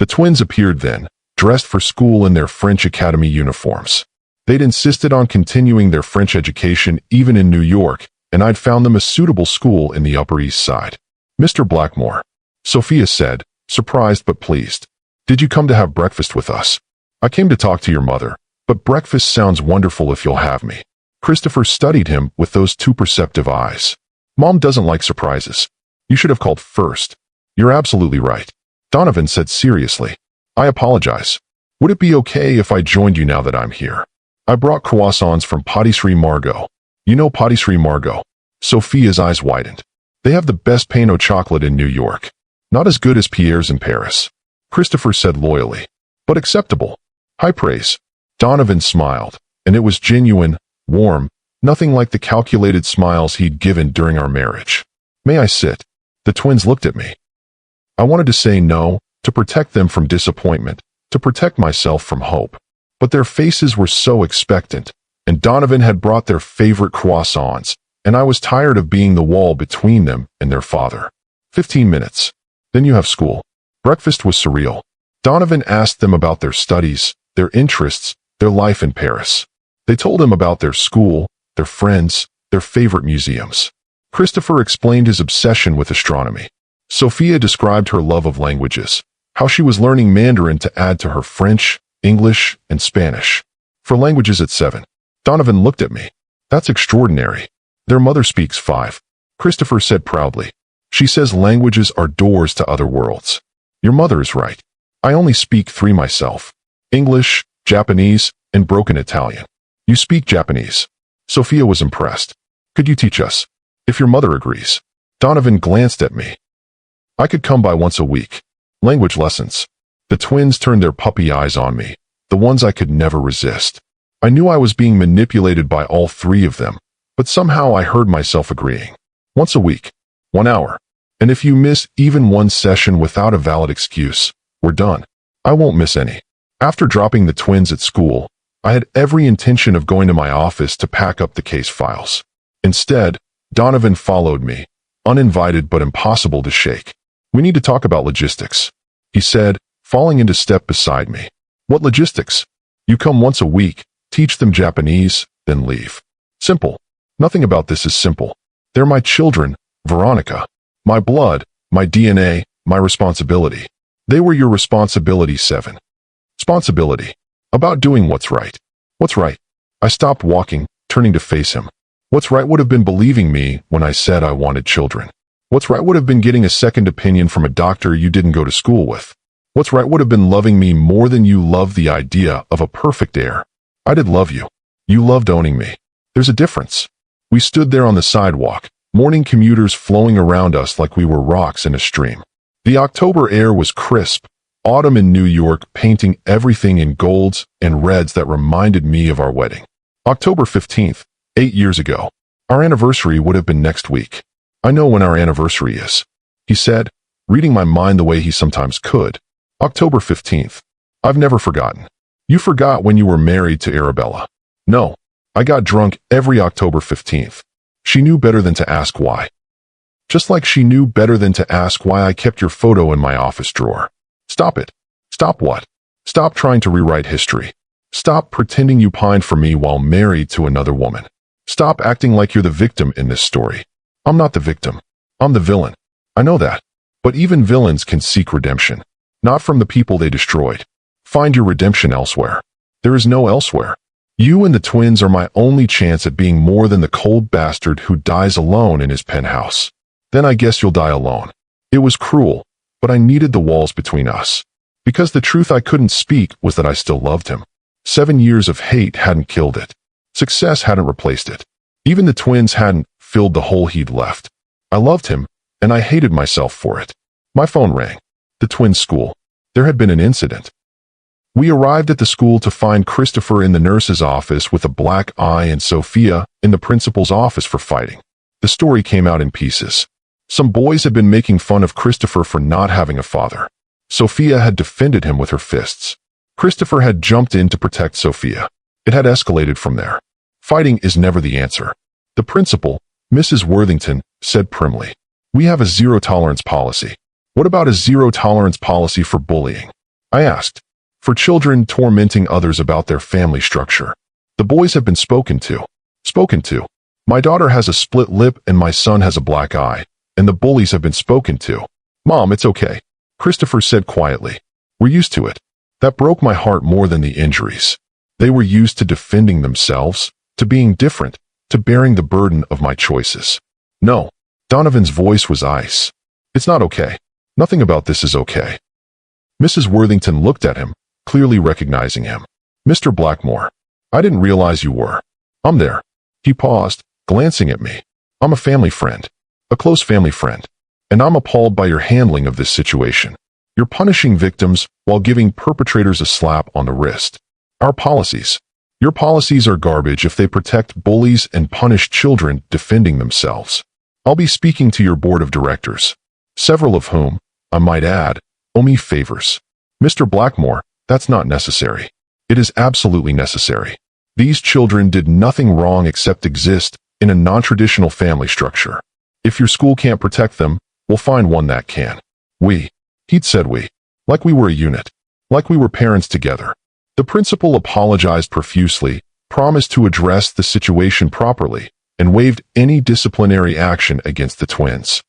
The twins appeared then, dressed for school in their French Academy uniforms. They'd insisted on continuing their French education even in New York, and I'd found them a suitable school in the Upper East Side. Mr. Blackmore, Sophia said, surprised but pleased. Did you come to have breakfast with us? I came to talk to your mother, but breakfast sounds wonderful if you'll have me. Christopher studied him with those two perceptive eyes. Mom doesn't like surprises. You should have called first. You're absolutely right. Donovan said seriously. I apologize. Would it be okay if I joined you now that I'm here? I brought croissants from Patisserie Margot. You know Patisserie Margot? Sophia's eyes widened. They have the best pain au chocolate in New York. Not as good as Pierre's in Paris. Christopher said loyally. But acceptable. High praise. Donovan smiled, and it was genuine, warm, nothing like the calculated smiles he'd given during our marriage. May I sit? The twins looked at me. I wanted to say no, to protect them from disappointment, to protect myself from hope. But their faces were so expectant, and Donovan had brought their favorite croissants, and I was tired of being the wall between them and their father. 15 minutes. Then you have school. Breakfast was surreal. Donovan asked them about their studies, their interests, their life in Paris. They told him about their school, their friends, their favorite museums. Christopher explained his obsession with astronomy. Sophia described her love of languages, how she was learning Mandarin to add to her French, English, and Spanish. For languages at 7. Donovan looked at me. That's extraordinary. Their mother speaks 5. Christopher said proudly. She says languages are doors to other worlds. Your mother is right. I only speak 3 myself. English, Japanese, and broken Italian. You speak Japanese. Sophia was impressed. Could you teach us? If your mother agrees. Donovan glanced at me. I could come by once a week. Language lessons. The twins turned their puppy eyes on me, the ones I could never resist. I knew I was being manipulated by all 3 of them, but somehow I heard myself agreeing. Once a week. 1 hour. And if you miss even one session without a valid excuse, we're done. I won't miss any. After dropping the twins at school, I had every intention of going to my office to pack up the case files. Instead, Donovan followed me, uninvited but impossible to shake. We need to talk about logistics, he said, falling into step beside me. What logistics? You come once a week, teach them Japanese, then leave. Simple. Nothing about this is simple. They're my children, Veronica. My blood, my DNA, my responsibility. They were your responsibility, 7. Responsibility. About doing what's right. What's right? I stopped walking, turning to face him. What's right would have been believing me when I said I wanted children. What's right would have been getting a second opinion from a doctor you didn't go to school with. What's right would have been loving me more than you loved the idea of a perfect heir. I did love you. You loved owning me. There's a difference. We stood there on the sidewalk, morning commuters flowing around us like we were rocks in a stream. The October air was crisp, autumn in New York painting everything in golds and reds that reminded me of our wedding. October 15th, 8 years ago. Our anniversary would have been next week. I know when our anniversary is, he said, reading my mind the way he sometimes could. October 15th. I've never forgotten. You forgot when you were married to Arabella. No, I got drunk every October 15th. She knew better than to ask why. Just like she knew better than to ask why I kept your photo in my office drawer. Stop it. Stop what? Stop trying to rewrite history. Stop pretending you pined for me while married to another woman. Stop acting like you're the victim in this story. I'm not the victim. I'm the villain. I know that. But even villains can seek redemption. Not from the people they destroyed. Find your redemption elsewhere. There is no elsewhere. You and the twins are my only chance at being more than the cold bastard who dies alone in his penthouse. Then I guess you'll die alone. It was cruel, but I needed the walls between us. Because the truth I couldn't speak was that I still loved him. 7 years of hate hadn't killed it. Success hadn't replaced it. Even the twins hadn't filled the hole he'd left. I loved him, and I hated myself for it. My phone rang. The twins' school. There had been an incident. We arrived at the school to find Christopher in the nurse's office with a black eye and Sophia in the principal's office for fighting. The story came out in pieces. Some boys had been making fun of Christopher for not having a father. Sophia had defended him with her fists. Christopher had jumped in to protect Sophia. It had escalated from there. Fighting is never the answer. The principal, Mrs. Worthington, said primly, "We have a zero-tolerance policy." "What about a zero-tolerance policy for bullying?" I asked. "For children tormenting others about their family structure. The boys have been spoken to." "Spoken to? My daughter has a split lip and my son has a black eye, and the bullies have been spoken to." "Mom, it's okay," Christopher said quietly. "We're used to it." That broke my heart more than the injuries. They were used to defending themselves, to being different, to bearing the burden of my choices. "No." Donovan's voice was ice. "It's not okay. Nothing about this is okay." Mrs. Worthington looked at him, clearly recognizing him. "Mr. Blackmore, I didn't realize you were." "I'm there." He paused, glancing at me. "I'm a family friend. A close family friend. And I'm appalled by your handling of this situation. You're punishing victims while giving perpetrators a slap on the wrist. Our policies. Your policies are garbage if they protect bullies and punish children defending themselves. I'll be speaking to your board of directors, several of whom, I might add, owe me favors. Mr. Blackmore, that's not necessary. It is absolutely necessary. These children did nothing wrong except exist in a non-traditional family structure. If your school can't protect them, we'll find one that can." We. He'd said we. Like we were a unit. Like we were parents together. The principal apologized profusely, promised to address the situation properly, and waived any disciplinary action against the twins.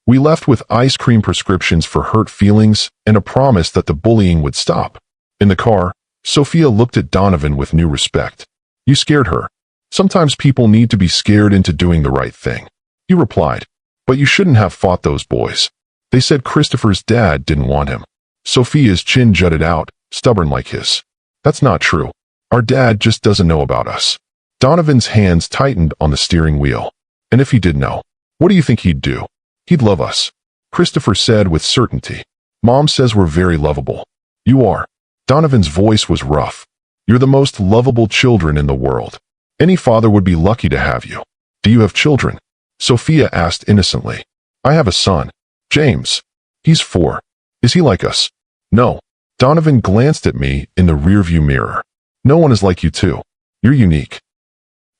We left with ice cream prescriptions for hurt feelings and a promise that the bullying would stop. In the car, Sophia looked at Donovan with new respect. "You scared her. Sometimes people need to be scared into doing the right thing." He replied, "But you shouldn't have fought those boys. They said Christopher's dad didn't want him." Sophia's chin jutted out, stubborn like his. "That's not true. Our dad just doesn't know about us." Donovan's hands tightened on the steering wheel. "And if he did know, what do you think he'd do?" "He'd love us," Christopher said with certainty. "Mom says we're very lovable." "You are." Donovan's voice was rough. "You're the most lovable children in the world. Any father would be lucky to have you." "Do you have children?" Sophia asked innocently. "I have a son. James. He's 4. Is he like us?" "No." Donovan glanced at me in the rearview mirror. "No one is like you two. You're unique."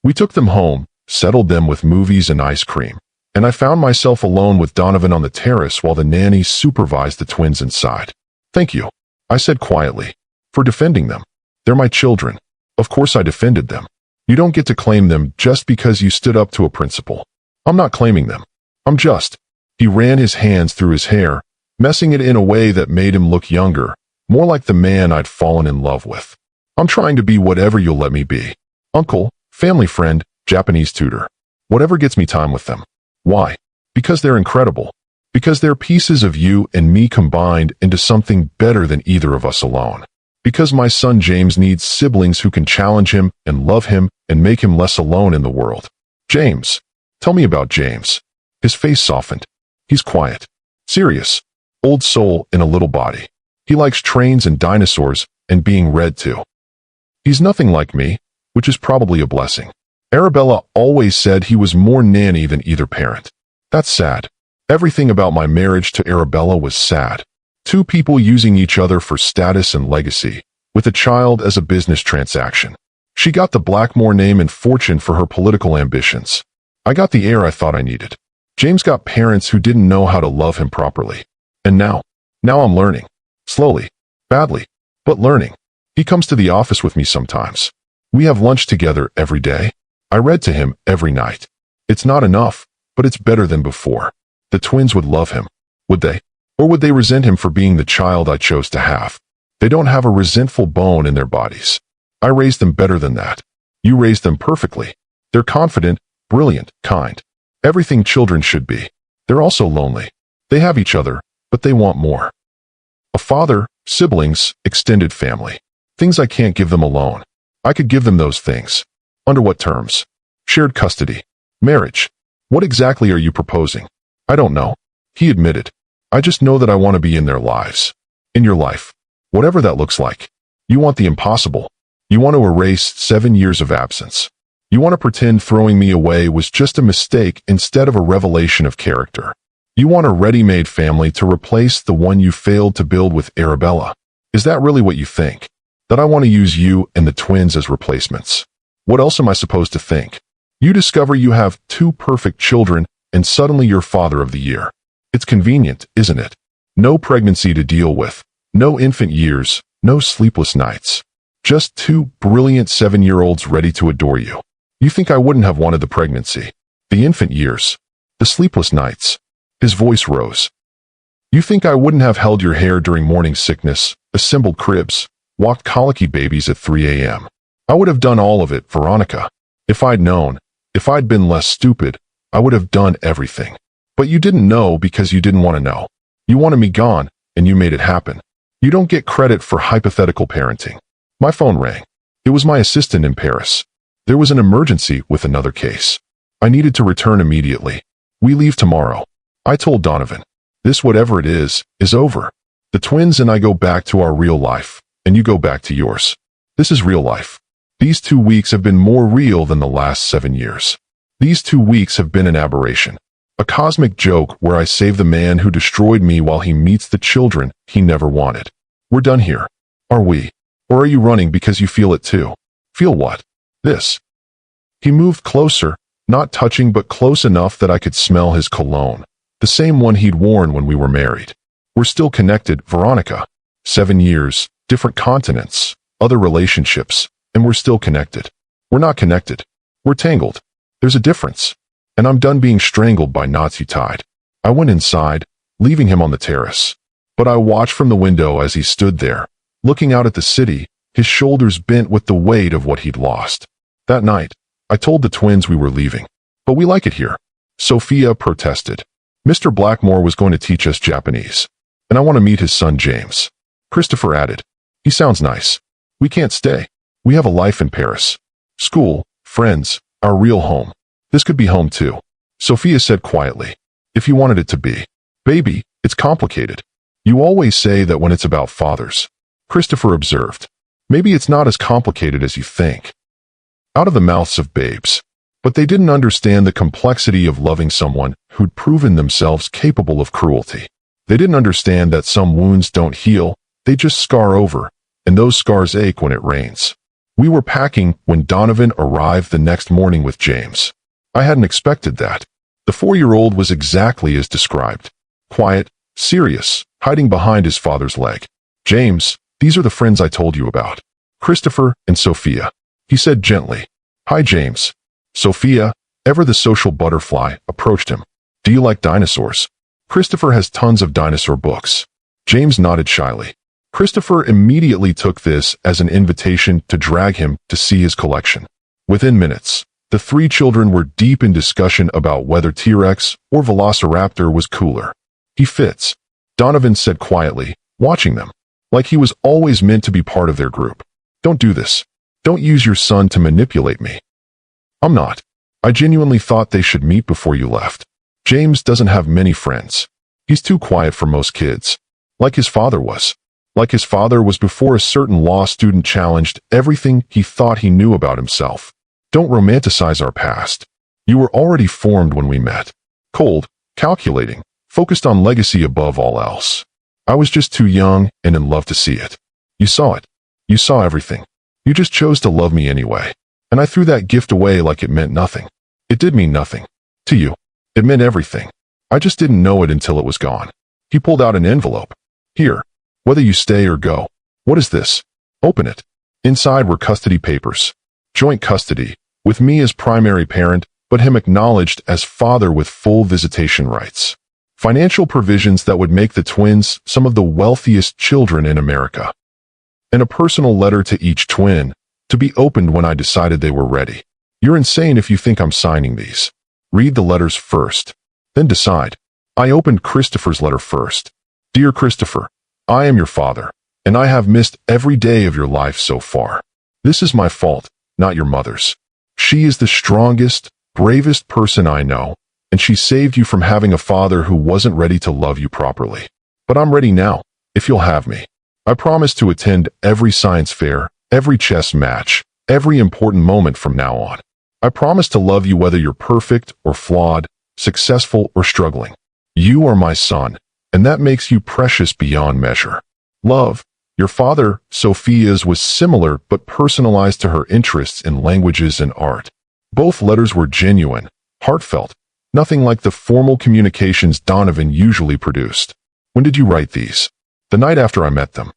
We took them home, settled them with movies and ice cream, and I found myself alone with Donovan on the terrace while the nanny supervised the twins inside. "Thank you," I said quietly, "for defending them. They're my children. Of course I defended them. You don't get to claim them just because you stood up to a principal. I'm not claiming them. I'm just..." He ran his hands through his hair, messing it in a way that made him look younger, more like the man I'd fallen in love with. "I'm trying to be whatever you'll let me be. Uncle, family friend, Japanese tutor. Whatever gets me time with them." "Why?" "Because they're incredible. Because they're pieces of you and me combined into something better than either of us alone. Because my son James needs siblings who can challenge him and love him and make him less alone in the world." "James. Tell me about James." His face softened. "He's quiet. Serious. Old soul in a little body. He likes trains and dinosaurs and being read to. He's nothing like me, which is probably a blessing. Arabella always said he was more nanny than either parent. That's sad. Everything about my marriage to Arabella was sad. Two people using each other for status and legacy, with a child as a business transaction. She got the Blackmore name and fortune for her political ambitions. I got the heir I thought I needed. James got parents who didn't know how to love him properly. And now I'm learning. Slowly. Badly. But learning. He comes to the office with me sometimes. We have lunch together every day. I read to him every night. It's not enough, but it's better than before. The twins would love him, would they? Or would they resent him for being the child I chose to have? They don't have a resentful bone in their bodies. I raised them better than that. You raised them perfectly. They're confident, brilliant, kind. Everything children should be. They're also lonely. They have each other, but they want more. A father, siblings, extended family. Things I can't give them alone. I could give them those things. Under what terms? Shared custody. Marriage. What exactly are you proposing? I don't know. He admitted. I just know that I want to be in their lives. In your life. Whatever that looks like. You want the impossible. You want to erase 7 years of absence. You want to pretend throwing me away was just a mistake instead of a revelation of character. You want a ready-made family to replace the one you failed to build with Arabella. Is that really what you think? That I want to use you and the twins as replacements? What else am I supposed to think? You discover you have 2 perfect children and suddenly you're father of the year. It's convenient, isn't it? No pregnancy to deal with. No infant years. No sleepless nights. Just 2 brilliant 7-year-olds ready to adore you. You think I wouldn't have wanted the pregnancy, the infant years, the sleepless nights? His voice rose. You think I wouldn't have held your hair during morning sickness, assembled cribs, walked colicky babies at 3 a.m. I would have done all of it, Veronica. If I'd known, if I'd been less stupid, I would have done everything. But you didn't know because you didn't want to know. You wanted me gone, and you made it happen. You don't get credit for hypothetical parenting. My phone rang. It was my assistant in Paris. There was an emergency with another case. I needed to return immediately. We leave tomorrow. I told Donovan. This, whatever it is over. The twins and I go back to our real life, and you go back to yours. This is real life. These 2 weeks have been more real than the last 7 years. These 2 weeks have been an aberration. A cosmic joke where I save the man who destroyed me while he meets the children he never wanted. We're done here. Are we? Or are you running because you feel it too? Feel what? This. He moved closer, not touching but close enough that I could smell his cologne. The same one he'd worn when we were married. We're still connected, Veronica. 7 years, different continents, other relationships, and we're still connected. We're not connected. We're tangled. There's a difference. And I'm done being strangled by knots you tied. I went inside, leaving him on the terrace. But I watched from the window as he stood there, looking out at the city, his shoulders bent with the weight of what he'd lost. That night, I told the twins we were leaving. But we like it here. Sophia protested. Mr. Blackmore was going to teach us Japanese. And I want to meet his son James. Christopher added. He sounds nice. We can't stay. We have a life in Paris. School, friends, our real home. This could be home too. Sophia said quietly. If you wanted it to be. Baby, it's complicated. You always say that when it's about fathers. Christopher observed. Maybe it's not as complicated as you think. Out of the mouths of babes. But they didn't understand the complexity of loving someone who'd proven themselves capable of cruelty. They didn't understand that some wounds don't heal, they just scar over, and those scars ache when it rains. We were packing when Donovan arrived the next morning with James. I hadn't expected that. The 4-year-old was exactly as described. Quiet, serious, hiding behind his father's leg. James, these are the friends I told you about. Christopher and Sophia. He said gently. Hi, James. Sophia, ever the social butterfly, approached him. Do you like dinosaurs? Christopher has tons of dinosaur books. James nodded shyly. Christopher immediately took this as an invitation to drag him to see his collection. Within minutes, the 3 children were deep in discussion about whether T-Rex or Velociraptor was cooler. He fits, Donovan said quietly, watching them, like he was always meant to be part of their group. Don't do this. Don't use your son to manipulate me. I'm not. I genuinely thought they should meet before you left. James doesn't have many friends. He's too quiet for most kids. Like his father was. Like his father was before a certain law student challenged everything he thought he knew about himself. Don't romanticize our past. You were already formed when we met. Cold, calculating, focused on legacy above all else. I was just too young and in love to see it. You saw it. You saw everything. You just chose to love me anyway. And I threw that gift away like it meant nothing. It did mean nothing. To you. It meant everything. I just didn't know it until it was gone. He pulled out an envelope. Here. Whether you stay or go. What is this? Open it. Inside were custody papers. Joint custody, with me as primary parent, but him acknowledged as father with full visitation rights. Financial provisions that would make the twins some of the wealthiest children in America. And a personal letter to each twin, to be opened when I decided they were ready. You're insane if you think I'm signing these. Read the letters first, then decide. I opened Christopher's letter first. Dear Christopher, I am your father, and I have missed every day of your life so far. This is my fault, not your mother's. She is the strongest, bravest person I know, and she saved you from having a father who wasn't ready to love you properly. But I'm ready now, if you'll have me. I promise to attend every science fair, every chess match, every important moment from now on. I promise to love you whether you're perfect or flawed, successful or struggling. You are my son, and that makes you precious beyond measure. Love. Your father, Sophia's, was similar but personalized to her interests in languages and art. Both letters were genuine, heartfelt, nothing like the formal communications Donovan usually produced. When did you write these? The night after I met them.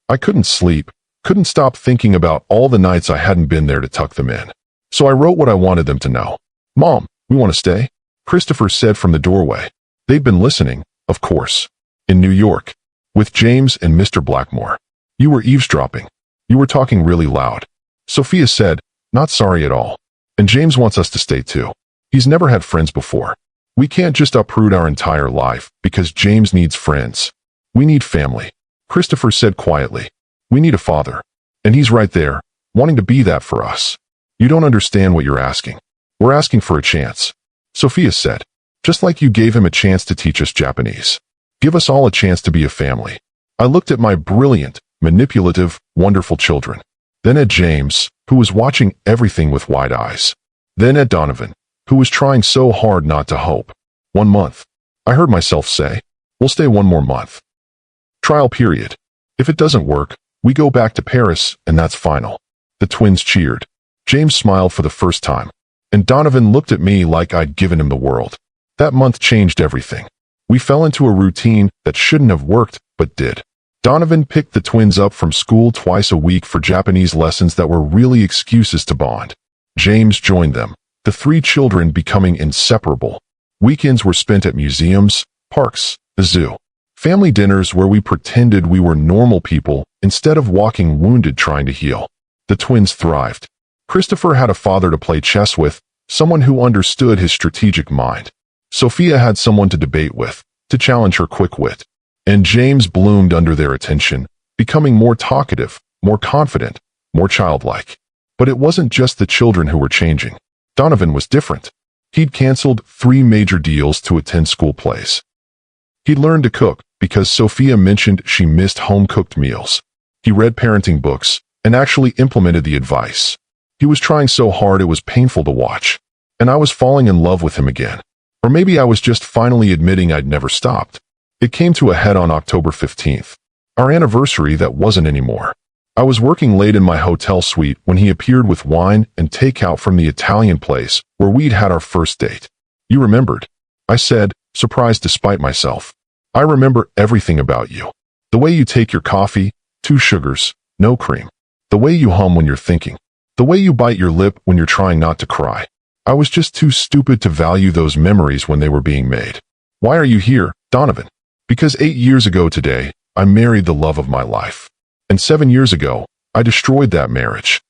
I couldn't sleep, couldn't stop thinking about all the nights I hadn't been there to tuck them in. So I wrote what I wanted them to know. Mom, we want to stay? Christopher said from the doorway. They'd been listening, of course. In New York. With James and Mr. Blackmore. You were eavesdropping. You were talking really loud. Sophia said, not sorry at all. And James wants us to stay too. He's never had friends before. We can't just uproot our entire life because James needs friends. We need family. Christopher said quietly. We need a father. And he's right there, wanting to be that for us. You don't understand what you're asking. We're asking for a chance. Sophia said. Just like you gave him a chance to teach us Japanese. Give us all a chance to be a family. I looked at my brilliant, manipulative, wonderful children. Then at James, who was watching everything with wide eyes. Then at Donovan, who was trying so hard not to hope. 1 month. I heard myself say, we'll stay 1 more month. Trial period. If it doesn't work, we go back to Paris, and that's final. The twins cheered. James smiled for the first time. And Donovan looked at me like I'd given him the world. That month changed everything. We fell into a routine that shouldn't have worked, but did. Donovan picked the twins up from school twice a week for Japanese lessons that were really excuses to bond. James joined them, the 3 children becoming inseparable. Weekends were spent at museums, parks, the zoo. Family dinners where we pretended we were normal people instead of walking wounded trying to heal. The twins thrived. Christopher had a father to play chess with, someone who understood his strategic mind. Sophia had someone to debate with, to challenge her quick wit. And James bloomed under their attention, becoming more talkative, more confident, more childlike. But it wasn't just the children who were changing. Donovan was different. He'd canceled 3 major deals to attend school plays. He'd learned to cook because Sophia mentioned she missed home-cooked meals. He read parenting books and actually implemented the advice. He was trying so hard it was painful to watch. And I was falling in love with him again. Or maybe I was just finally admitting I'd never stopped. It came to a head on October 15th. Our anniversary that wasn't anymore. I was working late in my hotel suite when he appeared with wine and takeout from the Italian place where we'd had our first date. You remembered. I said, surprised despite myself. I remember everything about you. The way you take your coffee, 2 sugars, no cream. The way you hum when you're thinking. The way you bite your lip when you're trying not to cry. I was just too stupid to value those memories when they were being made. Why are you here, Donovan? Because 8 years ago today, I married the love of my life. And 7 years ago, I destroyed that marriage.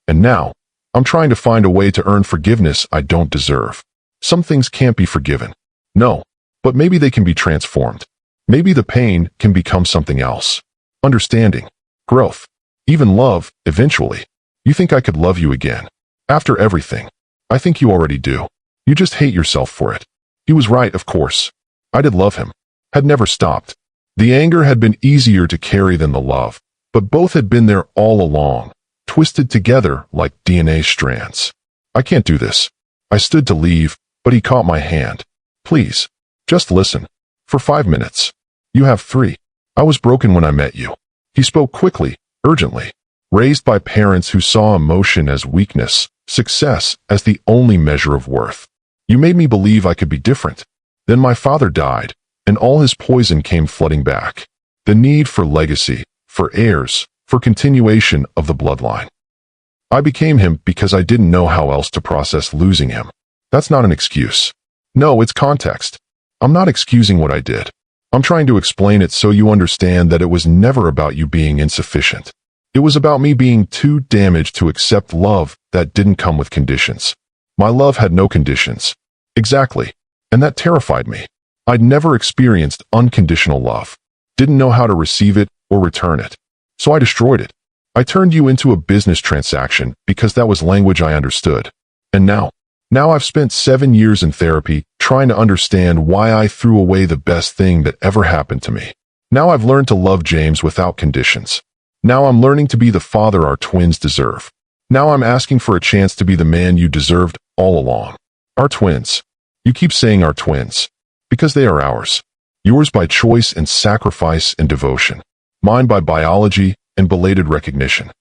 And now, I'm trying to find a way to earn forgiveness I don't deserve. Some things can't be forgiven. No, but maybe they can be transformed. Maybe the pain can become something else. Understanding, growth, even love, eventually. You think I could love you again? After everything. I think you already do. You just hate yourself for it. He was right, of course. I did love him. Had never stopped. The anger had been easier to carry than the love, but both had been there all along, twisted together like DNA strands. I can't do this. I stood to leave, but he caught my hand. Please, just listen. For 5 minutes. You have 3. I was broken when I met you. He spoke quickly, urgently. Raised by parents who saw emotion as weakness, success as the only measure of worth. You made me believe I could be different. Then my father died, and all his poison came flooding back. The need for legacy, for heirs, for continuation of the bloodline. I became him because I didn't know how else to process losing him. That's not an excuse. No, it's context. I'm not excusing what I did. I'm trying to explain it so you understand that it was never about you being insufficient. It was about me being too damaged to accept love that didn't come with conditions. My love had no conditions. Exactly. And that terrified me. I'd never experienced unconditional love. Didn't know how to receive it or return it. So I destroyed it. I turned you into a business transaction because that was language I understood. And now I've spent 7 years in therapy trying to understand why I threw away the best thing that ever happened to me. Now I've learned to love James without conditions. Now I'm learning to be the father our twins deserve. Now I'm asking for a chance to be the man you deserved all along. Our twins. You keep saying our twins. Because they are ours. Yours by choice and sacrifice and devotion. Mine by biology and belated recognition.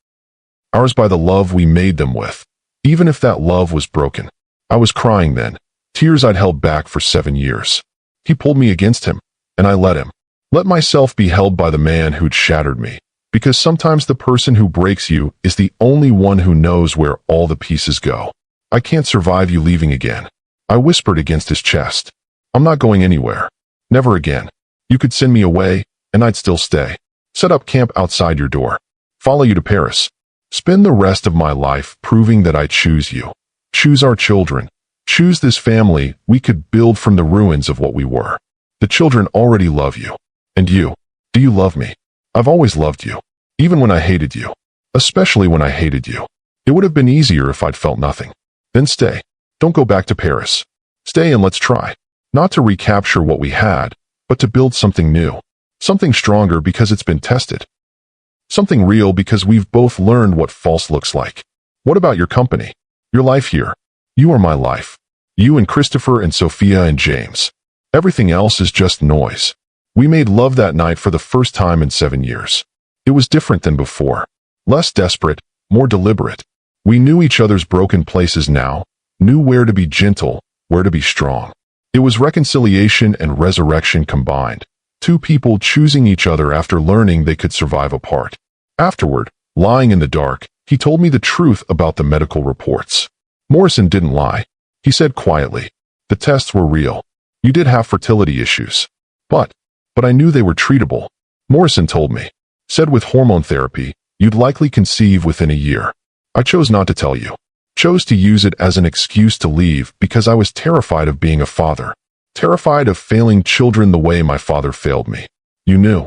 Ours by the love we made them with. Even if that love was broken. I was crying then. Tears I'd held back for 7 years. He pulled me against him, and I let him. Let myself be held by the man who'd shattered me. Because sometimes the person who breaks you is the only one who knows where all the pieces go. I can't survive you leaving again. I whispered against his chest. I'm not going anywhere. Never again. You could send me away, and I'd still stay. Set up camp outside your door. Follow you to Paris. Spend the rest of my life proving that I choose you. Choose our children. Choose this family we could build from the ruins of what we were. The children already love you. And you. Do you love me? I've always loved you. Even when I hated you. Especially when I hated you. It would have been easier if I'd felt nothing. Then stay. Don't go back to Paris. Stay and let's try. Not to recapture what we had, but to build something new. Something stronger because it's been tested. Something real because we've both learned what false looks like. What about your company? Your life here? You are my life. You and Christopher and Sophia and James. Everything else is just noise. We made love that night for the first time in 7 years. It was different than before. Less desperate, more deliberate. We knew each other's broken places now, knew where to be gentle, where to be strong. It was reconciliation and resurrection combined. Two people choosing each other after learning they could survive apart. Afterward, lying in the dark, he told me the truth about the medical reports. Morrison didn't lie. He said quietly, the tests were real. You did have fertility issues. But I knew they were treatable. Morrison told me. Said with hormone therapy, you'd likely conceive within a year. I chose not to tell you. Chose to use it as an excuse to leave because I was terrified of being a father. Terrified of failing children the way my father failed me. You knew.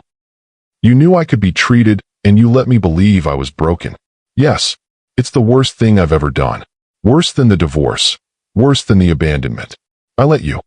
You knew I could be treated, and you let me believe I was broken. Yes, it's the worst thing I've ever done. Worse than the divorce. Worse than the abandonment. I let you.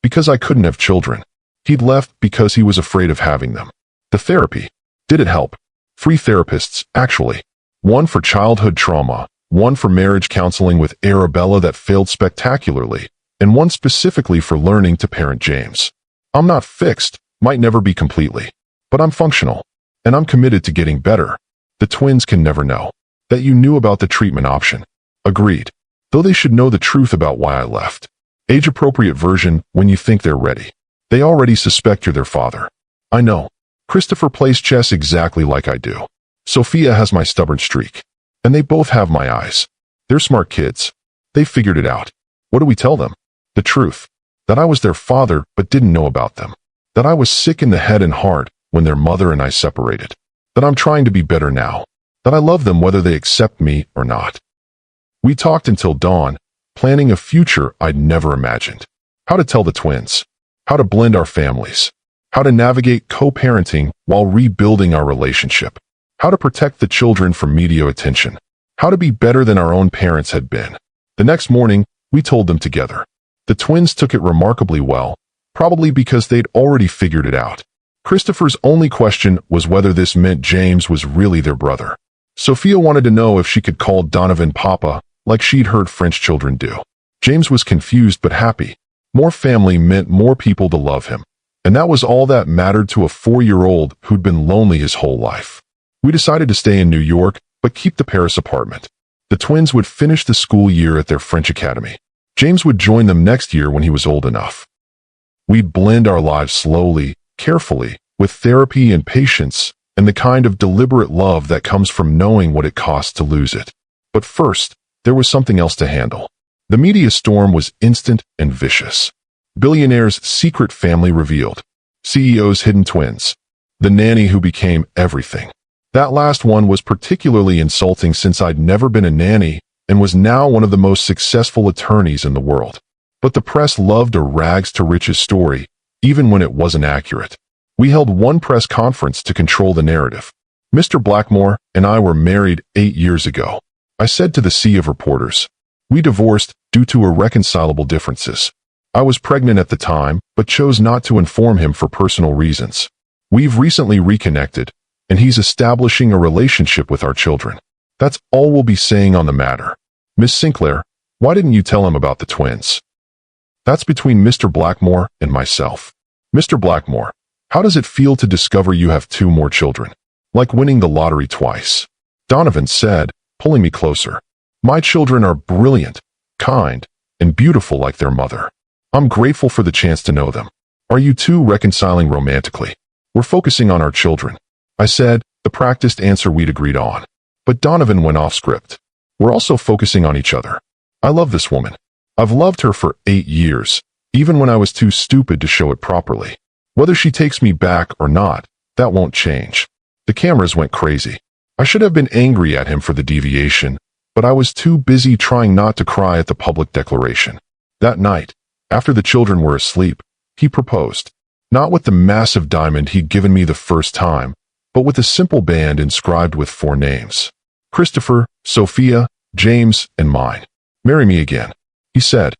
Because I couldn't have children. He'd left because he was afraid of having them. The therapy. Did it help? 3 therapists, actually. One for childhood trauma, one for marriage counseling with Arabella that failed spectacularly, and one specifically for learning to parent James. I'm not fixed, might never be completely, but I'm functional, and I'm committed to getting better. The twins can never know that you knew about the treatment option. Agreed. Though they should know the truth about why I left. Age-appropriate version when you think they're ready. They already suspect you're their father. I know. Christopher plays chess exactly like I do. Sophia has my stubborn streak. And they both have my eyes. They're smart kids. They figured it out. What do we tell them? The truth. That I was their father but didn't know about them. That I was sick in the head and heart when their mother and I separated. That I'm trying to be better now. That I love them whether they accept me or not. We talked until dawn, planning a future I'd never imagined. How to tell the twins. How to blend our families. How to navigate co-parenting while rebuilding our relationship. How to protect the children from media attention. How to be better than our own parents had been. The next morning, we told them together. The twins took it remarkably well, probably because they'd already figured it out. Christopher's only question was whether this meant James was really their brother. Sophia wanted to know if she could call Donovan Papa, like she'd heard French children do. James was confused but happy. More family meant more people to love him. And that was all that mattered to a 4-year-old who'd been lonely his whole life. We decided to stay in New York, but keep the Paris apartment. The twins would finish the school year at their French academy. James would join them next year when he was old enough. We'd blend our lives slowly, carefully, with therapy and patience, and the kind of deliberate love that comes from knowing what it costs to lose it. But first, there was something else to handle. The media storm was instant and vicious. Billionaire's secret family revealed. CEO's hidden twins. The nanny who became everything. That last one was particularly insulting since I'd never been a nanny and was now one of the most successful attorneys in the world. But the press loved a rags-to-riches story, even when it wasn't accurate. We held one press conference to control the narrative. Mr. Blackmore and I were married 8 years ago. I said to the sea of reporters. We divorced due to irreconcilable differences. I was pregnant at the time, but chose not to inform him for personal reasons. We've recently reconnected, and he's establishing a relationship with our children. That's all we'll be saying on the matter. Miss Sinclair, why didn't you tell him about the twins? That's between Mr. Blackmore and myself. Mr. Blackmore, how does it feel to discover you have 2 more children? Like winning the lottery twice. Donovan said, pulling me closer. My children are brilliant, kind, and beautiful like their mother. I'm grateful for the chance to know them. Are you two reconciling romantically? We're focusing on our children. I said, the practiced answer we'd agreed on. But Donovan went off script. We're also focusing on each other. I love this woman. I've loved her for 8 years, even when I was too stupid to show it properly. Whether she takes me back or not, that won't change. The cameras went crazy. I should have been angry at him for the deviation, but I was too busy trying not to cry at the public declaration. That night, after the children were asleep, he proposed. Not with the massive diamond he'd given me the first time, but with a simple band inscribed with 4 names. Christopher, Sophia, James, and mine. Marry me again, he said.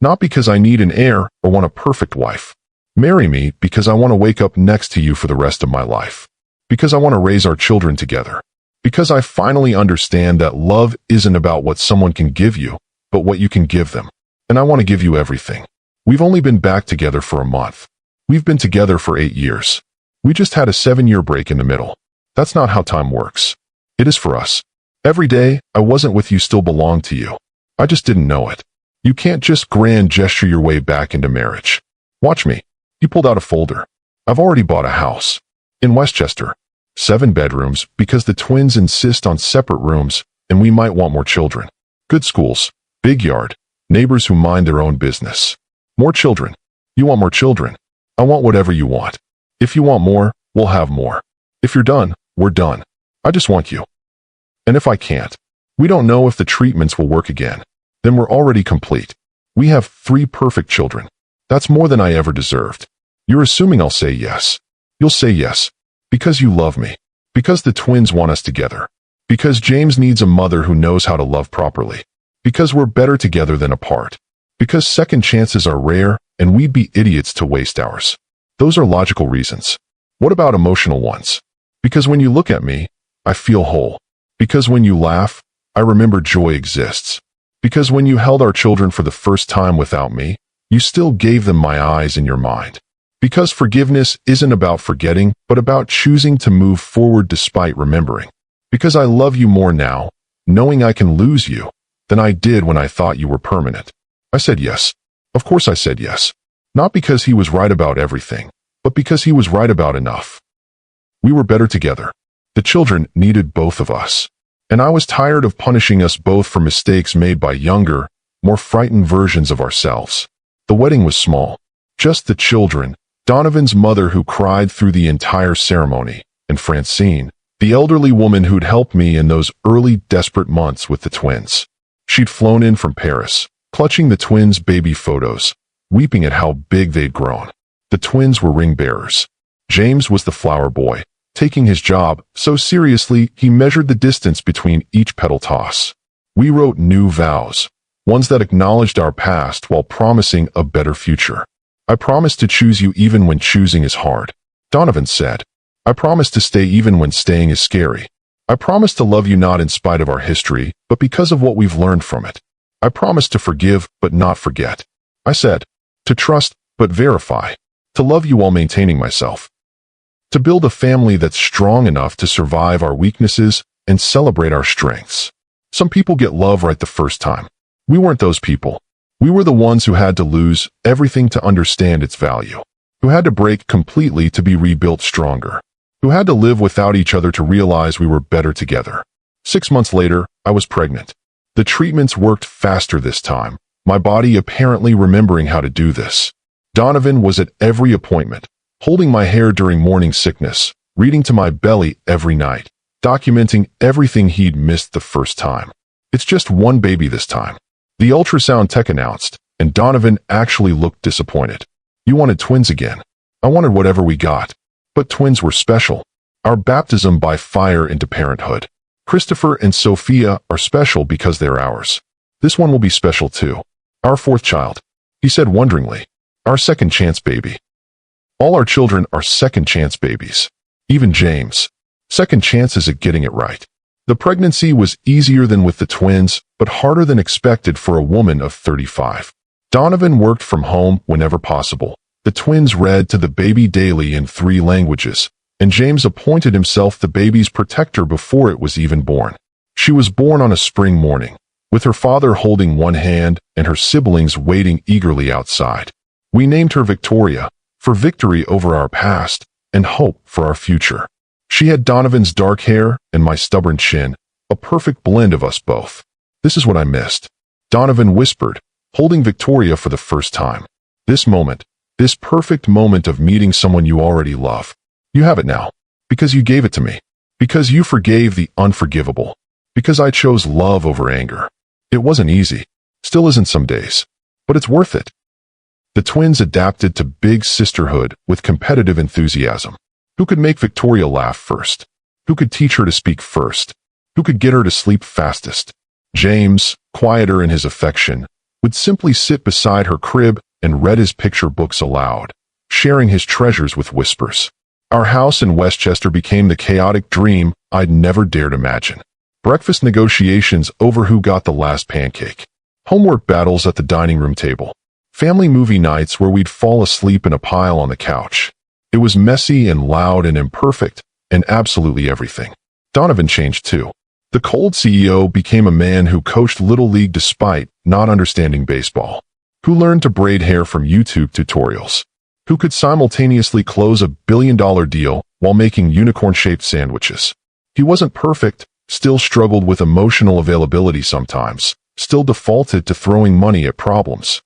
Not because I need an heir or want a perfect wife. Marry me because I want to wake up next to you for the rest of my life. Because I want to raise our children together. Because I finally understand that love isn't about what someone can give you, but what you can give them. And I want to give you everything. We've only been back together for a month. We've been together for 8 years. We just had a 7-year break in the middle. That's not how time works. It is for us. Every day I wasn't with you still belonged to you. I just didn't know it. You can't just grand gesture your way back into marriage. Watch me. He pulled out a folder. I've already bought a house. In Westchester. 7 bedrooms because the twins insist on separate rooms and we might want more children. Good schools. Big yard. Neighbors who mind their own business. More children. You want more children. I want whatever you want. If you want more, we'll have more. If you're done, we're done. I just want you. And if I can't, we don't know if the treatments will work again. Then we're already complete. We have 3 perfect children. That's more than I ever deserved. You're assuming I'll say yes. You'll say yes. Because you love me. Because the twins want us together. Because James needs a mother who knows how to love properly. Because we're better together than apart. Because second chances are rare and we'd be idiots to waste ours. Those are logical reasons. What about emotional ones? Because when you look at me, I feel whole. Because when you laugh, I remember joy exists. Because when you held our children for the first time without me, you still gave them my eyes and your mind. Because forgiveness isn't about forgetting, but about choosing to move forward despite remembering. Because I love you more now, knowing I can lose you, than I did when I thought you were permanent. I said yes. Of course I said yes. Not because he was right about everything, but because he was right about enough. We were better together. The children needed both of us. And I was tired of punishing us both for mistakes made by younger, more frightened versions of ourselves. The wedding was small. Just the children, Donovan's mother who cried through the entire ceremony, and Francine, the elderly woman who'd helped me in those early desperate months with the twins. She'd flown in from Paris, clutching the twins' baby photos, weeping at how big they'd grown. The twins were ring bearers. James was the flower boy, taking his job so seriously he measured the distance between each petal toss. We wrote new vows, ones that acknowledged our past while promising a better future. I promise to choose you even when choosing is hard. Donovan said. I promise to stay even when staying is scary. I promise to love you not in spite of our history, but because of what we've learned from it. I promise to forgive but not forget. I said, to trust but verify. To love you while maintaining myself. To build a family that's strong enough to survive our weaknesses and celebrate our strengths. Some people get love right the first time. We weren't those people. We were the ones who had to lose everything to understand its value. Who had to break completely to be rebuilt stronger. who had to live without each other to realize we were better together. 6 months later, I was pregnant. The treatments worked faster this time, my body apparently remembering how to do this. Donovan was at every appointment, holding my hair during morning sickness, reading to my belly every night, documenting everything he'd missed the first time. It's just one baby this time, the ultrasound tech announced, and Donovan actually looked disappointed. You wanted twins again. I wanted whatever we got. But twins were special. Our baptism by fire into parenthood. Christopher and Sophia are special because they're ours. This one will be special too. Our fourth child, he said wonderingly. Our second chance baby. All our children are second chance babies. Even James. Second chances at getting it right. The pregnancy was easier than with the twins, but harder than expected for a woman of 35. Donovan worked from home whenever possible. The twins read to the baby daily in 3 languages, and James appointed himself the baby's protector before it was even born. She was born on a spring morning, with her father holding one hand and her siblings waiting eagerly outside. We named her Victoria, for victory over our past and hope for our future. She had Donovan's dark hair and my stubborn chin, a perfect blend of us both. This is what I missed, Donovan whispered, holding Victoria for the first time. This moment, this perfect moment of meeting someone you already love. You have it now, because you gave it to me, because you forgave the unforgivable, because I chose love over anger. It wasn't easy, still isn't some days, but it's worth it. The twins adapted to big sisterhood with competitive enthusiasm. Who could make Victoria laugh first? Who could teach her to speak first? Who could get her to sleep fastest? James, quieter in his affection, would simply sit beside her crib and read his picture books aloud, sharing his treasures with whispers. Our house in Westchester became the chaotic dream I'd never dared imagine. Breakfast negotiations over who got the last pancake. Homework battles at the dining room table. Family movie nights where we'd fall asleep in a pile on the couch. It was messy and loud and imperfect, and absolutely everything. Donovan changed too. The cold CEO became a man who coached Little League despite not understanding baseball, who learned to braid hair from YouTube tutorials, who could simultaneously close $1 billion deal while making unicorn-shaped sandwiches. He wasn't perfect, still struggled with emotional availability sometimes, still defaulted to throwing money at problems.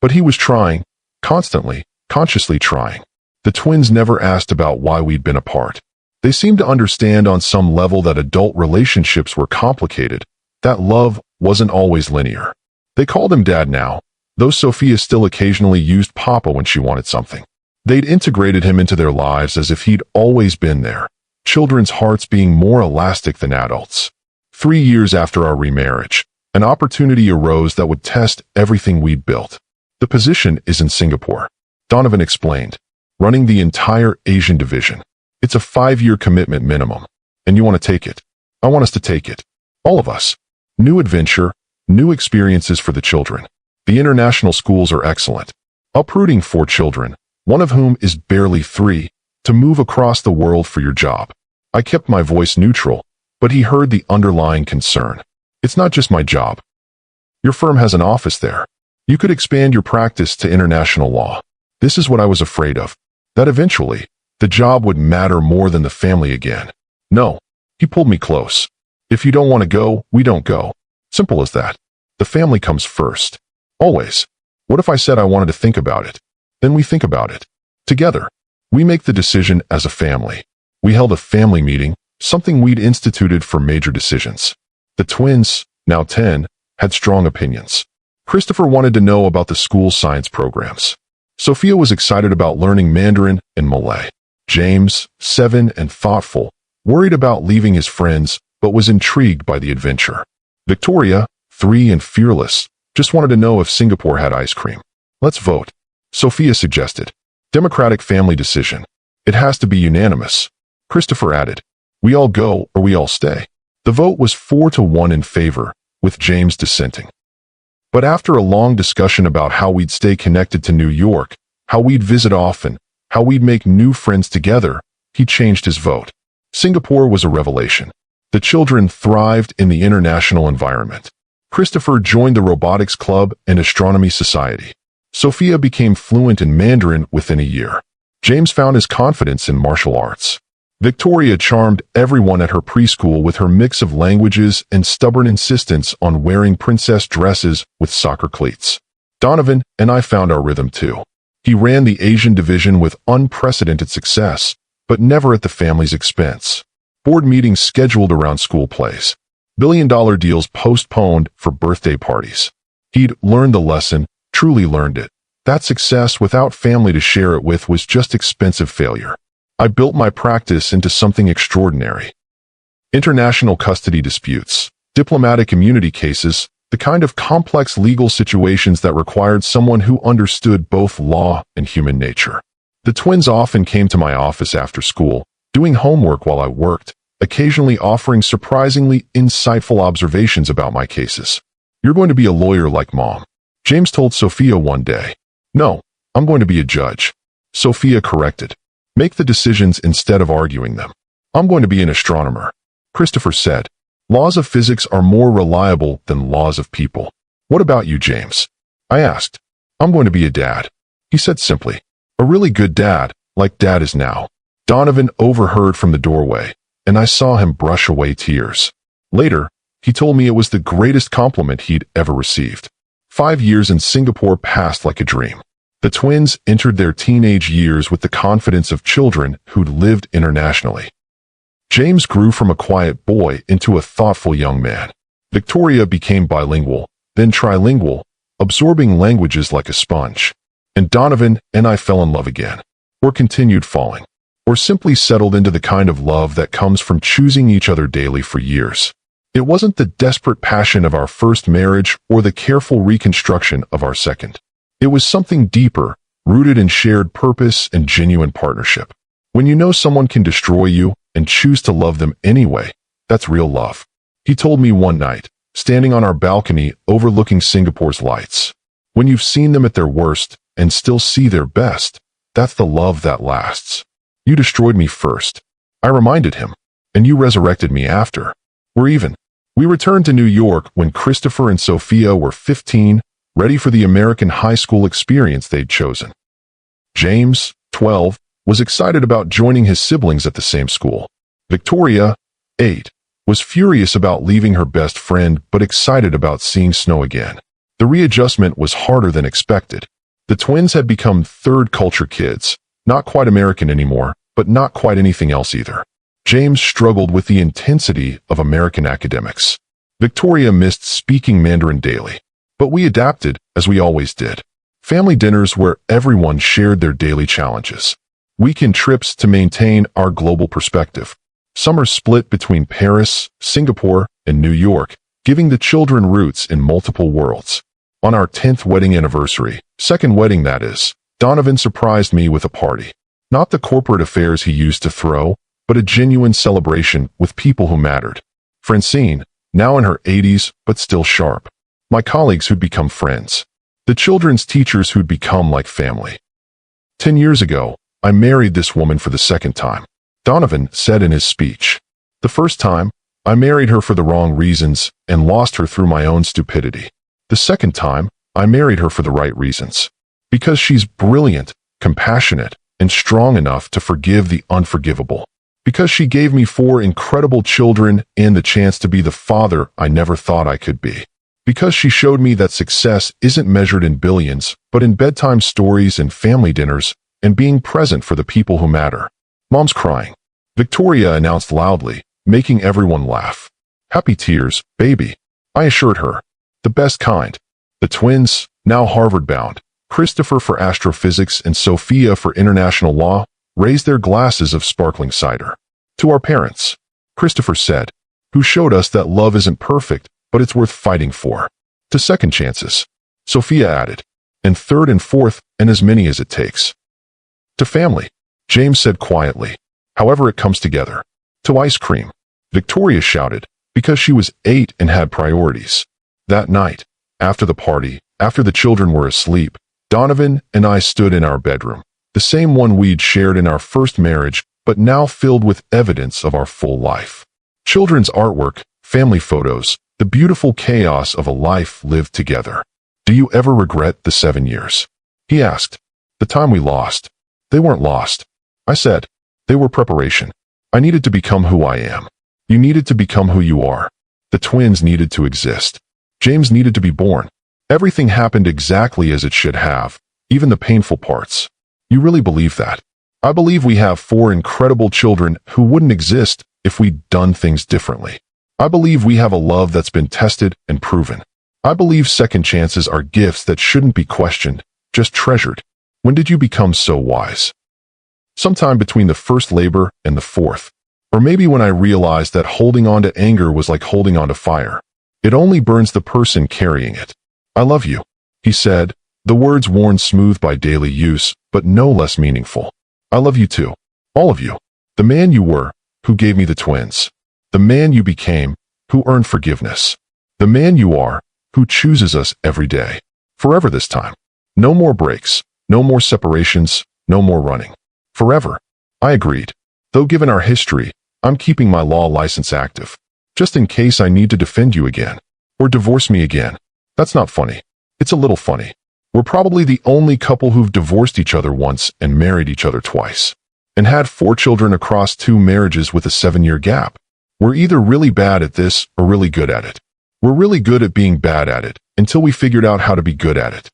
But he was trying, constantly, consciously trying. The twins never asked about why we'd been apart. They seemed to understand on some level that adult relationships were complicated, that love wasn't always linear. They called him Dad now, though Sophia still occasionally used Papa when she wanted something. They'd integrated him into their lives as if he'd always been there, children's hearts being more elastic than adults. 3 years after our remarriage, an opportunity arose that would test everything we'd built. The position is in Singapore, Donovan explained, running the entire Asian division. It's a 5-year commitment minimum, and you want to take it. I want us to take it. All of us. New adventure, new experiences for the children. The international schools are excellent. Uprooting 4 children, one of whom is barely 3, to move across the world for your job. I kept my voice neutral, but he heard the underlying concern. It's not just my job. Your firm has an office there. You could expand your practice to international law. This is what I was afraid of, that eventually, the job would matter more than the family again. No, he pulled me close. If you don't want to go, we don't go. Simple as that. The family comes first. Always. What if I said I wanted to think about it? Then we think about it. Together. We make the decision as a family. We held a family meeting, something we'd instituted for major decisions. The twins, now 10, had strong opinions. Christopher wanted to know about the school science programs. Sophia was excited about learning Mandarin and Malay. James, 7 and thoughtful, worried about leaving his friends, but was intrigued by the adventure. Victoria, 3 and fearless, just wanted to know if Singapore had ice cream. Let's vote, Sophia suggested. Democratic family decision. It has to be unanimous. Christopher added. We all go or we all stay. The vote was 4-1 in favor, with James dissenting. But after a long discussion about how we'd stay connected to New York, how we'd visit often, how we'd make new friends together, he changed his vote. Singapore was a revelation. The children thrived in the international environment. Christopher joined the robotics club and astronomy society. Sophia became fluent in Mandarin within a year. James found his confidence in martial arts. Victoria charmed everyone at her preschool with her mix of languages and stubborn insistence on wearing princess dresses with soccer cleats. Donovan and I found our rhythm too. He ran the Asian division with unprecedented success, but never at the family's expense. Board meetings scheduled around school plays. Billion-dollar deals postponed for birthday parties. He'd learned the lesson, truly learned it. That success without family to share it with was just expensive failure. I built my practice into something extraordinary. International custody disputes, diplomatic immunity cases, the kind of complex legal situations that required someone who understood both law and human nature. The twins often came to my office after school, doing homework while I worked, occasionally offering surprisingly insightful observations about my cases. "You're going to be a lawyer like Mom," James told Sophia one day. "No, I'm going to be a judge," Sophia corrected. "Make the decisions instead of arguing them." "I'm going to be an astronomer," Christopher said. "Laws of physics are more reliable than laws of people." "What about you, James?" I asked. "I'm going to be a dad," he said simply. "A really good dad, like Dad is now." Donovan overheard from the doorway, and I saw him brush away tears. Later, he told me it was the greatest compliment he'd ever received. 5 years in Singapore passed like a dream. The twins entered their teenage years with the confidence of children who'd lived internationally. James grew from a quiet boy into a thoughtful young man. Victoria became bilingual, then trilingual, absorbing languages like a sponge. And Donovan and I fell in love again, or continued falling, or simply settled into the kind of love that comes from choosing each other daily for years. It wasn't the desperate passion of our first marriage or the careful reconstruction of our second. It was something deeper, rooted in shared purpose and genuine partnership. When you know someone can destroy you and choose to love them anyway, that's real love. He told me one night, standing on our balcony overlooking Singapore's lights. When you've seen them at their worst and still see their best, that's the love that lasts. "You destroyed me first," I reminded him, "and you resurrected me after. We're even." We returned to New York when Christopher and Sophia were 15, ready for the American high school experience they'd chosen. James, 12, was excited about joining his siblings at the same school. Victoria, 8, was furious about leaving her best friend but excited about seeing snow again. The readjustment was harder than expected. The twins had become third-culture kids, not quite American anymore, but not quite anything else either. James struggled with the intensity of American academics. Victoria missed speaking Mandarin daily. But we adapted, as we always did. Family dinners where everyone shared their daily challenges. Weekend trips to maintain our global perspective. Summers split between Paris, Singapore, and New York, giving the children roots in multiple worlds. On our 10th wedding anniversary, second wedding that is, Donovan surprised me with a party. Not the corporate affairs he used to throw, but a genuine celebration with people who mattered. Francine, now in her 80s, but still sharp. My colleagues who'd become friends. The children's teachers who'd become like family. 10 years ago, I married this woman for the second time, Donovan said in his speech. The first time, I married her for the wrong reasons and lost her through my own stupidity. The second time, I married her for the right reasons. Because she's brilliant, compassionate, and strong enough to forgive the unforgivable. Because she gave me 4 incredible children and the chance to be the father I never thought I could be. Because she showed me that success isn't measured in billions, but in bedtime stories and family dinners, and being present for the people who matter. Mom's crying. Victoria announced loudly, making everyone laugh. Happy tears, baby, I assured her. The best kind. The twins, now Harvard-bound, Christopher for astrophysics and Sophia for international law, raised their glasses of sparkling cider. To our parents, Christopher said, who showed us that love isn't perfect, but it's worth fighting for. To second chances, Sophia added, and third and fourth, and as many as it takes. To family, James said quietly, however it comes together. To ice cream, Victoria shouted, because she was 8 and had priorities. That night, after the party, after the children were asleep, Donovan and I stood in our bedroom, the same one we'd shared in our first marriage, but now filled with evidence of our full life. Children's artwork, family photos, the beautiful chaos of a life lived together. Do you ever regret the 7 years? He asked. The time we lost. They weren't lost. I said. They were preparation. I needed to become who I am. You needed to become who you are. The twins needed to exist. James needed to be born. Everything happened exactly as it should have, even the painful parts. You really believe that? I believe we have 4 incredible children who wouldn't exist if we'd done things differently. I believe we have a love that's been tested and proven. I believe second chances are gifts that shouldn't be questioned, just treasured. When did you become so wise? Sometime between the first labor and the fourth. Or maybe when I realized that holding on to anger was like holding on to fire. It only burns the person carrying it. I love you, he said, the words worn smooth by daily use, but no less meaningful. I love you too. All of you. The man you were, who gave me the twins. The man you became, who earned forgiveness. The man you are, who chooses us every day. Forever this time. No more breaks, no more separations, no more running. Forever. I agreed. Though given our history, I'm keeping my law license active. Just in case I need to defend you again. Or divorce me again. That's not funny. It's a little funny. We're probably the only couple who've divorced each other once and married each other twice. And had 4 children across 2 marriages with a 7-year gap. We're either really bad at this or really good at it. We're really good at being bad at it until we figured out how to be good at it.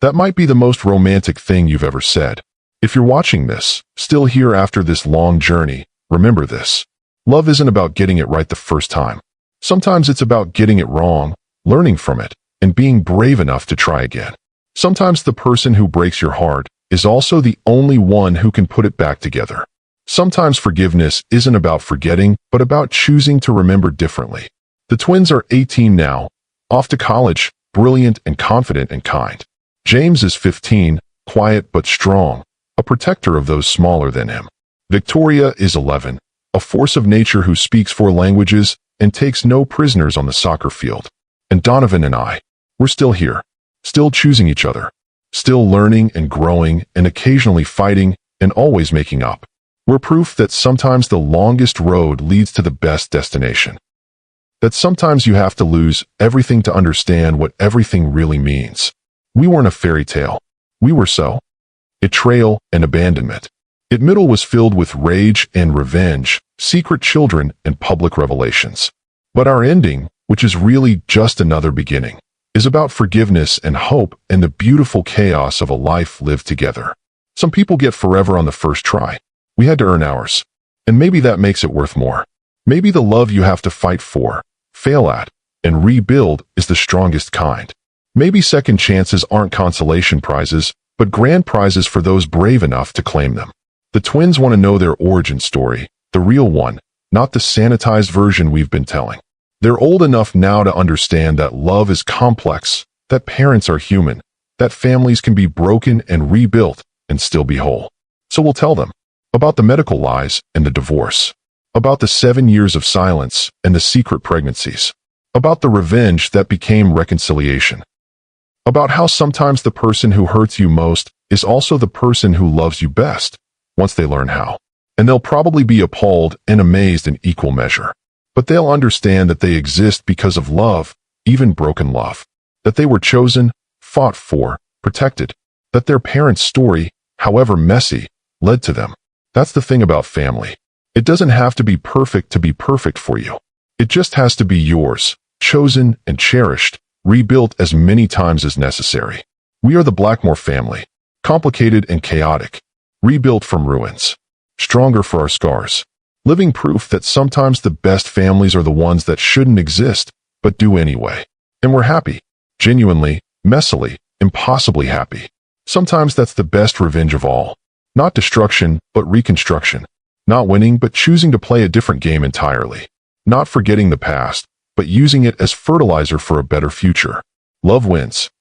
That might be the most romantic thing you've ever said. If you're watching this, still here after this long journey, remember this. Love isn't about getting it right the first time. Sometimes it's about getting it wrong, learning from it, and being brave enough to try again. Sometimes the person who breaks your heart is also the only one who can put it back together. Sometimes forgiveness isn't about forgetting, but about choosing to remember differently. The twins are 18 now, off to college, brilliant and confident and kind. James is 15, quiet but strong, a protector of those smaller than him. Victoria is 11, a force of nature who speaks 4 languages and takes no prisoners on the soccer field. And Donovan and I, we're still here, still choosing each other, still learning and growing and occasionally fighting and always making up. We're proof that sometimes the longest road leads to the best destination. That sometimes you have to lose everything to understand what everything really means. We weren't a fairy tale. We were so. Betrayal and abandonment. It middle was filled with rage and revenge, secret children and public revelations. But our ending, which is really just another beginning, is about forgiveness and hope and the beautiful chaos of a life lived together. Some people get forever on the first try. We had to earn ours. And maybe that makes it worth more. Maybe the love you have to fight for, fail at, and rebuild is the strongest kind. Maybe second chances aren't consolation prizes, but grand prizes for those brave enough to claim them. The twins want to know their origin story, the real one, not the sanitized version we've been telling. They're old enough now to understand that love is complex, that parents are human, that families can be broken and rebuilt and still be whole. So we'll tell them about the medical lies and the divorce, about the 7 years of silence and the secret pregnancies, about the revenge that became reconciliation, about how sometimes the person who hurts you most is also the person who loves you best, once they learn how. And they'll probably be appalled and amazed in equal measure. But they'll understand that they exist because of love, even broken love. That they were chosen, fought for, protected. That their parents' story, however messy, led to them. That's the thing about family. It doesn't have to be perfect for you. It just has to be yours, chosen and cherished, rebuilt as many times as necessary. We are the Blackmore family, complicated and chaotic, rebuilt from ruins, stronger for our scars, living proof that sometimes the best families are the ones that shouldn't exist, but do anyway. And we're happy, genuinely, messily, impossibly happy. Sometimes that's the best revenge of all. Not destruction, but reconstruction. Not winning, but choosing to play a different game entirely. Not forgetting the past, but using it as fertilizer for a better future. Love wins.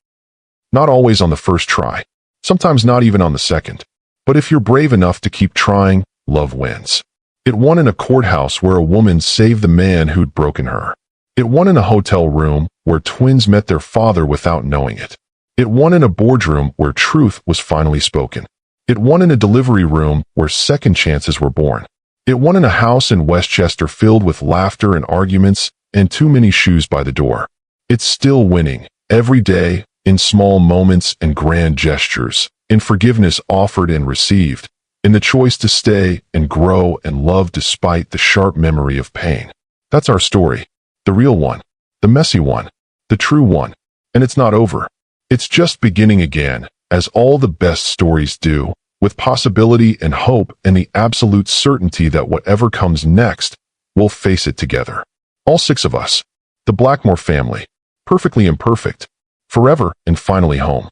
Not always on the first try. Sometimes not even on the second. But if you're brave enough to keep trying, love wins. It won in a courthouse where a woman saved the man who'd broken her. It won in a hotel room where twins met their father without knowing it. It won in a boardroom where truth was finally spoken. It won in a delivery room where second chances were born. It won in a house in Westchester filled with laughter and arguments and too many shoes by the door. It's still winning, every day, in small moments and grand gestures, in forgiveness offered and received, in the choice to stay and grow and love despite the sharp memory of pain. That's our story. The real one, the messy one, the true one. And it's not over. It's just beginning again, as all the best stories do, with possibility and hope and the absolute certainty that whatever comes next, we'll face it together. All 6 of us. The Blackmore family. Perfectly imperfect. Forever and finally home.